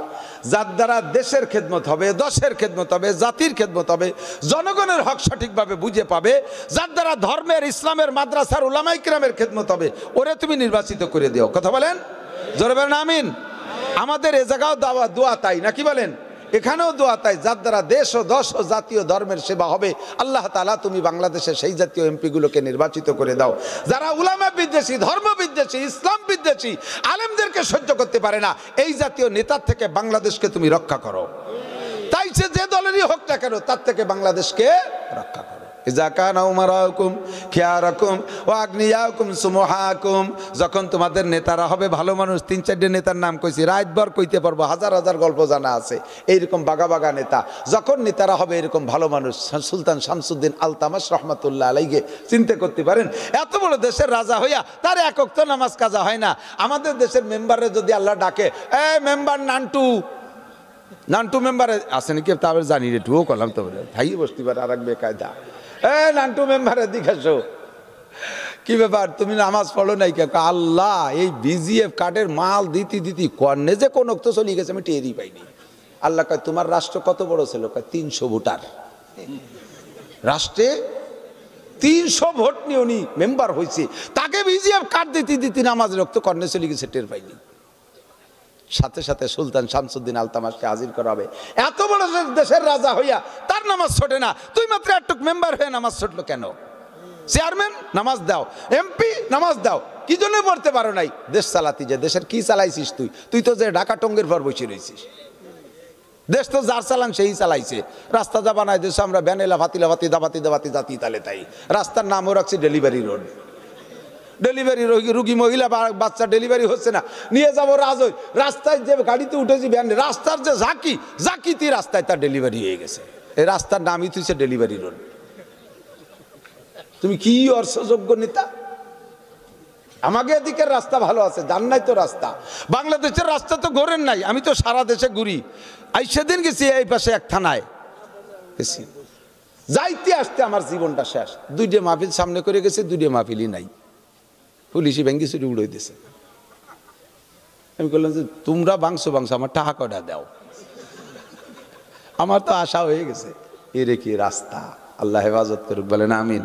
যার দ্বারা দেশের খেদমত হবে, দশের খেদমত হবে, জাতির খেদমত হবে, জনগণের হক সঠিকভাবে বুঝে পাবে, যার দ্বারা ধর্মের, ইসলামের, মাদ্রাসার, উলামায়ে কিরামের খেদমত হবে, ওরে তুমি নির্বাচিত করে দিও। কথা বলেন, জোরে বলেন আমিন। আমাদের এ জায়গাও দোয়া তাই নাকি বলেন? এখানেও দোয়া তাই, যার দ্বারা দেশ ও দশ ও জাতীয় ধর্মের সেবা হবে। আল্লাহ তাআলা তুমি বাংলাদেশে সেই জাতীয় এমপিগুলোকে নির্বাচিত করে দাও যারা উলামা বিদ্বেষী, ধর্ম বিদ্বেষী, ইসলাম বিদ্বেষী, আলেমদেরকে সহ্য করতে পারে না। এই জাতীয় নেতার থেকে বাংলাদেশকে তুমি রক্ষা করো, তাই সে যে দলেরই হোক না কেন, তার থেকে বাংলাদেশকে রক্ষা করো। যখন তোমাদের নেতারা হবে ভালো মানুষ, 3-4 নেতার নাম কইছি, রাতভর কইতে পারবো, হাজার হাজার গল্প জানা আছে এইরকম বাগা বাগা নেতা। যখন নেতারা হবে এরকম ভালো মানুষ, সুলতান শামসুদ্দিন আলতামাশ রহমাতুল্লাহ আলাইহি চিন্তা করতে পারেন, এত বড় দেশের রাজা হইয়া তার এক ওয়াক্ত নামাজ কাজা হয় না। আমাদের দেশের মেম্বারে যদি আল্লাহ ডাকে, এ মেম্বার নান্টু মেম্বারে আছে নাকি তারপরে জানি রে, টুও করলাম তো থাই বসতে পারে আর এক বেকায়দা, নান্টু মেম্বারের দিকে আসো, কি ব্যাপার তুমি নামাজ পড়ো নাই কে? আল্লাহ এই বিজিএফ কার্ডের মাল দিতি কর্নে যে কোন তো চলে গেছে, আমি টেরই পাইনি। আল্লাহ কয় তোমার রাষ্ট্র কত বড় ছিল? কয় 300 ভোটার, রাষ্ট্রে 300 ভোট নিয়ে উনি মেম্বার হয়েছে, তাকে বিজিএফ কার্ড দিতি নামাজের রক্ত কর্নে চলে গেছে, টের পাইনি। সাথে সাথে সুলতান শামসুদ্দিন আলতামাশকে হাজির করা হবে। এত বড় দেশের রাজা হইয়া তার নামাজ ছোটে না, তুই মাত্র একটুক মেম্বার হয়ে নামাজ ছুটলো কেন? চেয়ারম্যান নামাজ দাও, এমপি নামাজ দাও, কি জন্য পড়তে পারো নাই? দেশ চালাতি, যে দেশের কি চালাইছিস তুই তো যে ঢাকা টঙ্গের পর বসে রয়েছিস, দেশ তো যার চালান সেই চালাইছে। রাস্তা যা বানাই দেশ আমরা ভ্যানেলা ভাতি দাবাতি জাতি তালে তাই, রাস্তার নামও রাখছি ডেলিভারি রোড। ডেলিভারি রুগী মহিলা বাচ্চা ডেলিভারি হচ্ছে না, নিয়ে যাবো রাজই, রাস্তায় যে গাড়িতে উঠেছি ভ্যান, রাস্তার যে জাকিতি রাস্তায় তার ডেলিভারি হয়ে গেছে। এই রাস্তার নামই তুইছে ডেলিভারি রোড। তুমি কি অর্থযোগ্য নেতা? আমাকে এদিকের রাস্তা ভালো আছে, জান নাই তো রাস্তা, বাংলাদেশের রাস্তা তো ঘোরেন নাই। আমি তো সারা দেশে ঘুরি, আই সেদিন গেছি এই পাশে এক থানায় গেছি, যাইতে আসতে আমার জীবনটা শেষ। 2টে মাহফিল সামনে করে গেছে, 2টে মাহফিলই নাই, পুলিশি ব্যাঙ্গি ছুটি উড়াই দিছে। আমি বললাম যে তোমরা বাংশো আমার টাকা কটা দাও, আমার তো আশা হয়ে গেছে। এরে কি রাস্তা, আল্লাহ হেফাজত করুক, বলেন আমিন।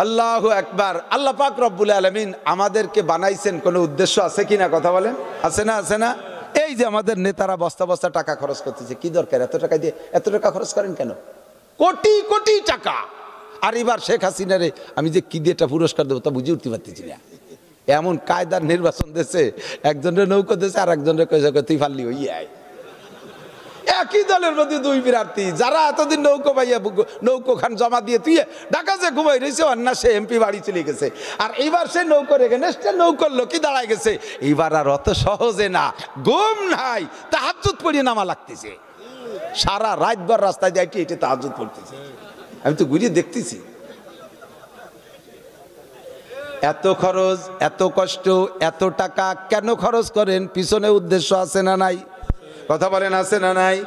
আল্লাহু আকবার। আল্লাহ পাক রব্বুল আলামিন আমাদেরকে বানাইছেন কোনো উদ্দেশ্য আছে কিনা? কথা বলেন, আছে না? এই যে আমাদের নেতারা বস্তা বস্তা টাকা খরচ করতেছে, কি দরকার এত টাকা দিয়ে, এত টাকা খরচ করেন কেন? কোটি কোটি টাকা। আর এবার শেখ হাসিনারে আমি যে কি দিয়ে একটা পুরস্কার দেবো তা বুঝে উঠতে পারতেছি না। এমন কায়দার নির্বাচন দিয়েছে, একজনের নৌকো দিয়েছে আর একজনের তুই ফাললি ওই আয়। একই দলের মধ্যে দুই প্রার্থী, যারা এতদিন নৌকো পাইয়া নৌকো খান জমা দিয়ে তুই ঢাকা যে ঘুমাই রয়েছে, অন্যা সে এমপি বাড়ি চলে গেছে, আর এইবার সে নৌকো রেখে নেক্সট নৌকোর লোকই দাঁড়ায় গেছে। এইবার আর অত সহজে না, ঘুম নাই, তাহাজ্জুদ পড়িয়ে নামা লাগতেছে, সারা রাতভর রাস্তায় যাইতে এটা তাহাজ্জুদ পড়তেছে। আমি তো ঘুরিয়ে দেখতেছি। এত খরচ, এত কষ্ট, এত টাকা কেন খরচ করেন? পিছনে উদ্দেশ্য আছে না নাই? কথা বলেন, আছে না নাই?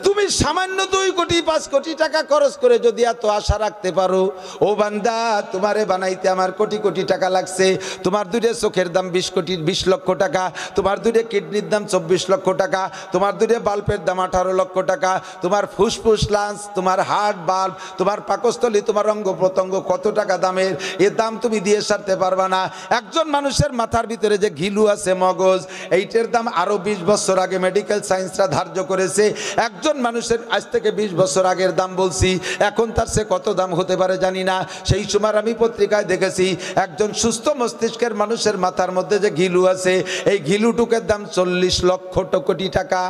তুমি সামান্য 2 কোটি 5 কোটি টাকা খরচ করে যদি এত আশা রাখতে পারো, ও বান্দা তোমারে বানাইতে আমার কোটি কোটি টাকা লাগছে। তোমার 2 চোখের দাম 20 লক্ষ টাকা, তোমার 2 কিডনির দাম 24 লক্ষ টাকা, তোমার 2 বাল্বের দাম 18 লক্ষ টাকা, তোমার ফুসফুস লাংস, তোমার হার্ট বাল্ব, তোমার পাকস্থলী, তোমার অঙ্গ প্রত্যঙ্গ কত টাকা দামের, এর দাম তুমি দিয়ে সারতে পারবা না। একজন মানুষের মাথার ভিতরে যে ঘিলু আছে মগজ, এইটার দাম আরো 20 বছর আগে মেডিকেল সায়েন্সরা ধার্য করেছে। একজন মানুষের আজ থেকে 20 বছর আগের দাম বলছি, এখন তার সে কত দাম হতে পারে জানি না। সেই সময় আমি পত্রিকায় দেখেছি একজন সুস্থ মস্তিষ্কের মানুষের মাথার মধ্যে যে ঘিলু আছে, এই ঘিলুটুকের দাম 40 লক্ষ কোটি টাকা,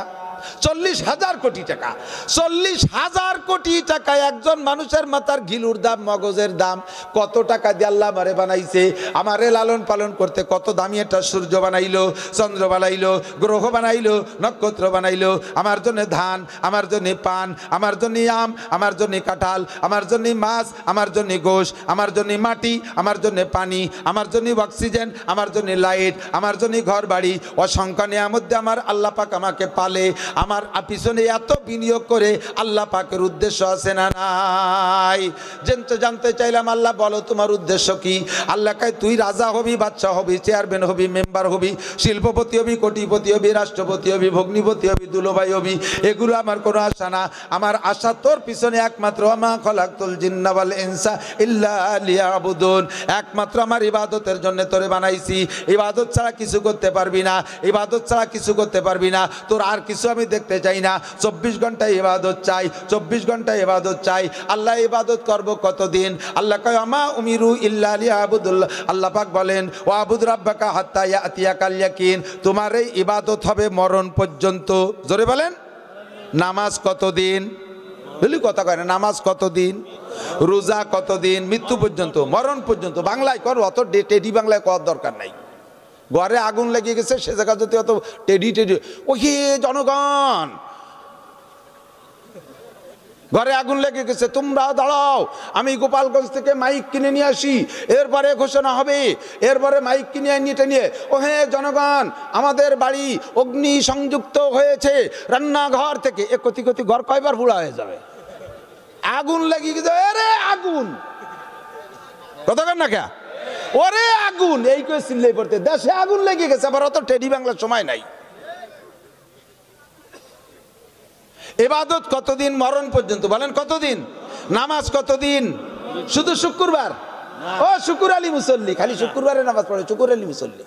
40,000 কোটি টাকা। 40,000 কোটি টাকা একজন মানুষের মাথার ঘিলুর দাম, মগজের দাম। কত টাকা দিয়ে আল্লাহ আমারে বানাইছে, আমারে লালন পালন করতে কত দামি একটা সূর্য বানাইলো, চন্দ্র বানাইলো, গ্রহ বানাইলো, নক্ষত্র বানাইলো, আমার জন্য ধান, আমার জন্য পান, আমার জন্য আম, আমার জন্য কাঁঠাল, আমার জন্য মাছ, আমার জন্য গোশ, আমার জন্য মাটি, আমার জন্য পানি, আমার জন্য অক্সিজেন, আমার জন্য লাইট, আমার জন্য ঘর বাড়ি। অসংখ্য নিয়ামত দিয়ে আমার আল্লাহ পাক আমাকে পালে। আমার পিছনে এত বিনিয়োগ করে আল্লাহ পাকের উদ্দেশ্য আছে না নাই? জানতে চাইলাম, আল্লাহ বলো তোমার উদ্দেশ্য কি? আল্লাহ কয় তুই রাজা হবি, বাদশা হবি, চেয়ারম্যান হবি, মেম্বার হবি, শিল্পপতি হবি, কোটিপতি হবি, রাষ্ট্রপতি হবি, ভগ্নিপতি হবি, দুলোভাই হবি, এগুলো আমার কোনো আশা না। আমার আশা তোর পিছনে একমাত্র মা খলাকতুল জিন্না ওয়াল ইনসা ইল্লা লিয়াবুদুন, একমাত্র আমার ইবাদতের জন্য তোরে বানাইছি। ইবাদত ছাড়া কিছু করতে পারবি না, ইবাদত ছাড়া কিছু করতে পারবি না। তোর আর কিছু আমি দেখতে চাই না। 24 ঘন্টায় ইবাদত চাই, 24 ঘন্টায় ইবাদত চাই। আল্লাহ ইবাদত করব কতদিন? আল্লাহ কয় আমা উমিরু ইল্লা লিয়াবুদুল্লাহ। আল্লাহ পাক বলেন ওয়াবুদ রাব্বাকা হাত্তা ইয়াতিয়াকাল ইয়াকিন, তোমার এই ইবাদত হবে মরণ পর্যন্ত। জোরে বলেন, নামাজ কতদিন? বলি কথা কয় না, নামাজ কতদিন, রোজা কতদিন? মৃত্যু পর্যন্ত, মরণ পর্যন্ত। বাংলায় কর, অত টেডি বাংলায় করার দরকার নাই। ঘরে আগুন লেগে গেছে, সে জায়গা যদি অত টেডি ও হে জনগণ, ঘরে আগুন লেগে গেছে, তোমরা দাঁড়াও, আমি গোপালগঞ্জ থেকে মাইক কিনে নিয়ে আসি, এরপরে ঘোষণা হবে, এরপরে মাইক কিনে নিয়ে ও হে জনগণ, আমাদের বাড়ি অগ্নি সংযুক্ত হয়েছে রান্নাঘর থেকে। এ কতি কতি ঘর কয়বার পুড়া হয়ে যাবে? আগুন লেগে গেছে, আরে আগুন, কতক্ষণ না কে ওরে আগুন, এই করে চিল্লাই পড়তে, দেশে আগুন লেগে গেছে, আবার অত টেডি বাংলার সময় নাই। ইবাদত কতদিন? মরণ পর্যন্ত। বলেন কতদিন? নামাজ কতদিন? শুধু শুক্রবার? ও শুকুর আলী মুসল্লি, খালি শুক্রবারে নামাজ পড়ে, শুকুর আলী মুসল্লি।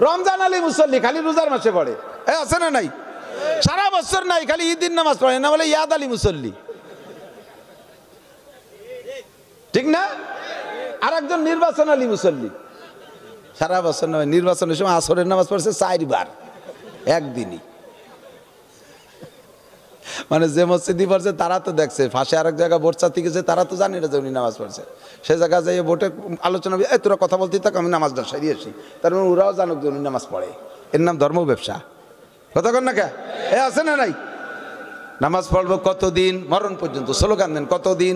রমজান আলী মুসল্লি, খালি রোজার মাসে পড়ে, আছে না নাই? সারা বছর নাই, খালি ঈদের নামাজ পড়ে না, বলে ইয়াদ আলী মুসল্লি, ঠিক না? আর একজন নির্বাচন আলী মুসল্লি, সারা বছর নয়, নির্বাচনের সময় আসরের নামাজ পড়ছে 4 বার একদিনই। মানে যে মসজিদই পড়ছে তারা তো দেখছে, ফাঁসে আরেক জায়গায় ভোট চাতে গেছে, তারা তো জানে না যে উনি নামাজ পড়ছে। সে জায়গায় যাই ভোটের আলোচনা, তোরা কথা বলতে থাক, আমি নামাজটা সারিয়ে আসি, তার মানে ওরাও জানুক যে উনি নামাজ পড়ে। এর নাম ধর্ম ব্যবসা। কতক্ষণ না কে আছে না নাই? নামাজ পড়বো কতদিন? মরণ পর্যন্ত। স্লোগান দেন, কতদিন?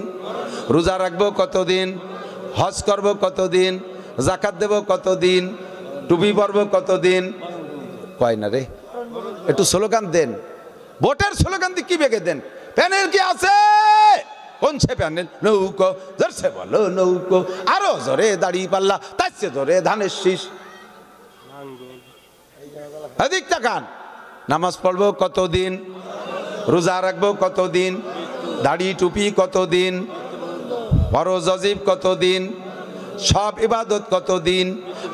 রোজা রাখবো কতদিন? হজ করবো কতদিন? জাকাত দেবো কতদিন? টুপি পরবো কতদিন? কয় না রে, একটু স্লোগান দেন। ভোটের স্লোগান দিয়ে কি বেগে দেন? প্যানেল কি আছে? কোন সে প্যানেল? নৌকো, জোরসে বলো নৌকো, আরো জোরে দাড়ি পাল্লা, তার চেয়ে জোরে ধানের শীষ। এদিক তাকান। নামাজ পড়বো কতদিন? রোজা রাখবো কতদিন? দাড়ি টুপি কতদিন? ফরজ ওয়াজিব কতদিন? সব ইবাদত কতদিন?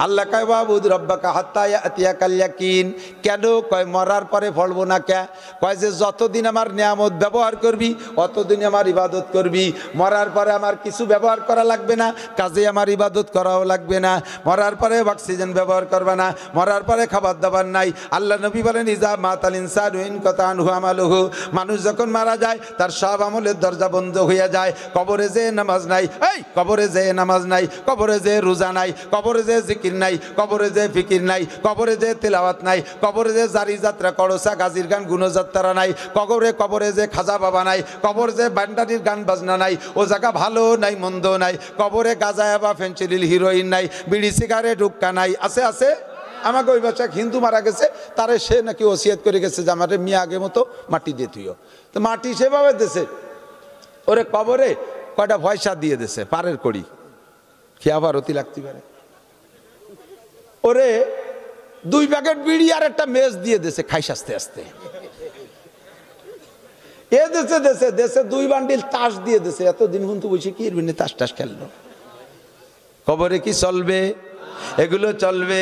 আল্লাহ কয় ওয়াবুদ রব্বাকা হাত্তা ইয়াতিয়াকাল ইয়াকিন। কেন কয় মরার পরে ফলবো না কে? কয় যে যতদিন আমার নিয়ামত ব্যবহার করবি অতদিন আমার ইবাদত করবি, মরার পরে আমার কিছু ব্যবহার করা লাগবে না, কাজে আমার ইবাদত করাও লাগবে না। মরার পরে অক্সিজেন ব্যবহার করবে না, মরার পরে খাবার দাবার নাই। আল্লাহ নবী বলেন ইজা মাতাল ইনসানু ইনকাতা আনহু আমালুহু, মানুষ যখন মারা যায় তার সব আমলের দরজা বন্ধ হয়ে যায়। কবরে যে নামাজ নাই, এই কবরে যে নামাজ নাই, কবরে যে রোজা নাই, কবরে যে জিকির নাই, কবরে যে ফিকির নাই, কবরে যে তেলাওয়াত নাই, কবরে যে জারি যাত্রা করসা গাজীর গান গুণযাত্রা নাই, কবরে যে খাজা বাবা নাই, কবর যে বান্ডারির গান বাজনা নাই, ও জায়গা ভালো নাই মন্দ নাই, কবরে গাঁজা বা ফেন্সিডিল হিরোইন নাই, বিড়ি সিগারেট হুক্কা নাই। আছে আছে আমাকে ওই বাচ্চা হিন্দু মারা গেছে, তারে সে নাকি ওসিয়ত করে গেছে যে আমার মিয়া আগে মতো মাটি দিয়ে তুইও, তো মাটি সেভাবে দেশে ওরে কবরে কয়টা পয়সা দিয়ে দেশে পারের করি কি আবার অতি লাগতে পারে, ওরে 2 প্যাকেট বিড়ি আর একটা মেজ দিয়ে দেশে খাইস আস্তে আস্তে। এ দেশে দেশে দেশে 2 বান্ডিল তাস দিয়ে দেশে, এতদিন কিন্তু বসে কি তাস টাস খেললো। কবরে কি চলবে? এগুলো চলবে,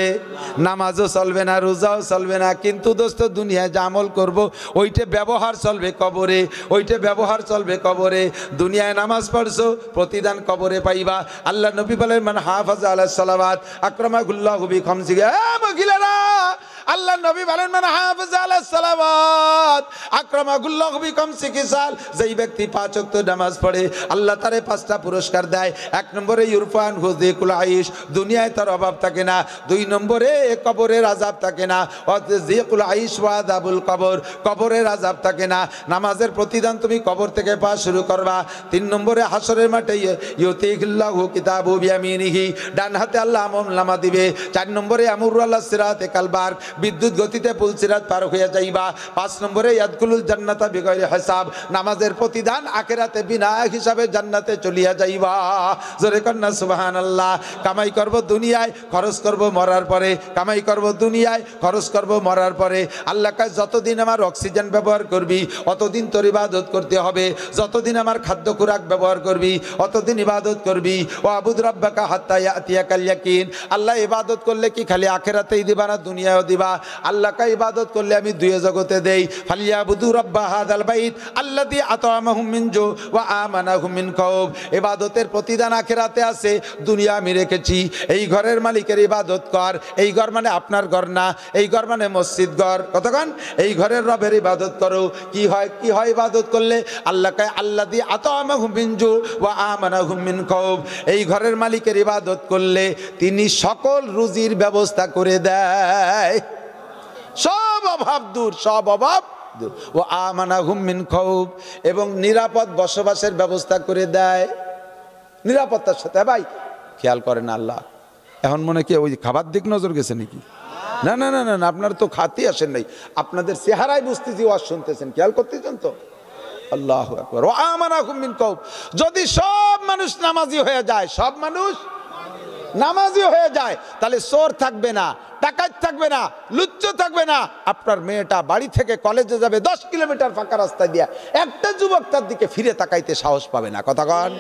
নামাজও চলবে না, রোজাও চলবে না, কিন্তু দোস্ত দুনিয়ায় যা আমল করবো ওইটা ব্যবহার চলবে কবরে, ওইটা ব্যবহার চলবে কবরে। দুনিয়ায় নামাজ পড়ছো প্রতিদান কবরে পাইবা। আল্লাহ নবী বলেন মান হাফাজা আলাস সালাওয়াত আকরামাহুল্লাহু বিখামসি। মহিলারা আল্লাহ নবী বলেন মান হাফাজা আলাস সালাওয়াত আকরামাহুল্লাহু বিখামসি খিসাল, যেই ব্যক্তি 5 ওয়াক্ত নামাজ পড়ে আল্লাহ তারে 5টা পুরস্কার দেয়। 1 নম্বরে ইরফান হুযিকুল আইশ, দুনিয়ায় তার অভাব থাকে না। 2 নম্বরে কবরের আযাব থাকে না, যিকুল আইশ ওয়া আযাবুল কবর, কবরের আযাব থাকে না। নামাজের প্রতিদান তুমি কবর থেকে পাওয়া শুরু করবা। 3 নম্বরে হাসরের মাঠে ইউতিহিল্লাহু কিতাবু বিয়ামিনিহি, ডান হাতে আল্লাহ আমলনামা দিবে। 4 নম্বরে আমরু আলাস সিরাতে কালবার, বিদ্যুৎ গতিতে পুল সিরাত পার হয়ে যাইবা। 5 নম্বরে ইয়াদখুলুল জান্নাতা বিগাইরি হিসাব, নামাজের প্রতিদান আখিরাতে বিনা হিসাবে জান্নাতে চলিয়া যাইবা। জোরে কন্না সুবহানাল্লাহ। কামাই করব দুনিয়ায়, খরচ করব মরার পরে, কামাই করব দুনিয়ায়, খরচ করব মরার পরে। আল্লাহ কাছে যতদিন আমার অক্সিজেন ব্যবহার করবি অতদিন তোর ইবাদত করতে হবে, যতদিন আমার খাদ্য খোরাক ব্যবহার করবি অতদিন ইবাদত করবি। ও আবুদ রাব্বাকা হাত্তা ইয়াতিয়াকাল ইয়াকিন। আল্লাহ ইবাদত করলে কি খালি আখিরাতেই দিবা না দুনিয়ায়ও দিবা? আল্লাহকে ইবাদত করলে আমি 2 জগতে দেই। ফালিয়াবুদু রাব্বা হাযাল বাইত আল্লাযী আতা'আমাহুম মিন জু ওয়া আমানাহুম মিন খাউফ। ইবাদতের প্রতিদান আখিরাতে আছে, দুনিয়া আমি রেখেছি। এই ঘরের মালিকের ইবাদত কর। এই ঘর মানে আপনার ঘর না, এই ঘর মানে মসজিদ ঘর। কতক্ষণ এই ঘরের রবের ইবাদত করো। কি হয় কি হয় ইবাদত করলে? আল্লাহকে আল্লাযী আতা'আমাহুম মিন জু ওয়া আমানাহুম মিন খাউফ। এই ঘরের মালিকের ইবাদত করলে তিনি সকল রুজির ব্যবস্থা করে দেয়, সব অভাব দূর, সব অভাব দূর। ও আমানাহুম মিন খাউফ, এবং নিরাপদ বসবাসের ব্যবস্থা করে দেয় নিরাপত্তার সাথে। ভাই খেয়াল করেন আল্লাহ, এখন মনে কি ওই খাবার দিক নজর গেছে নাকি? না না না না, আপনার তো খাতে আসেন নাই, আপনাদের চেহারায় বুঝতেছি ওয়াজ শুনতেছেন, খেয়াল করতেছেন তো। আল্লাহু আকবার। ওয়া আমানাহুম মিন খাউফ। যদি সব মানুষ নামাজি হয়ে যায়, সব মানুষ নামাজি হয়ে যায়, তাহলে চোর থাকবে না, ডাকাত থাকবে না, লুচ্চ থাকবে না। আপনার মেয়েটা বাড়ি থেকে কলেজে যাবে 10 কিলোমিটার ফাঁকা রাস্তা দিয়া, একটা যুবক তার দিকে ফিরে তাকাইতে সাহস পাবে না। কথা কন।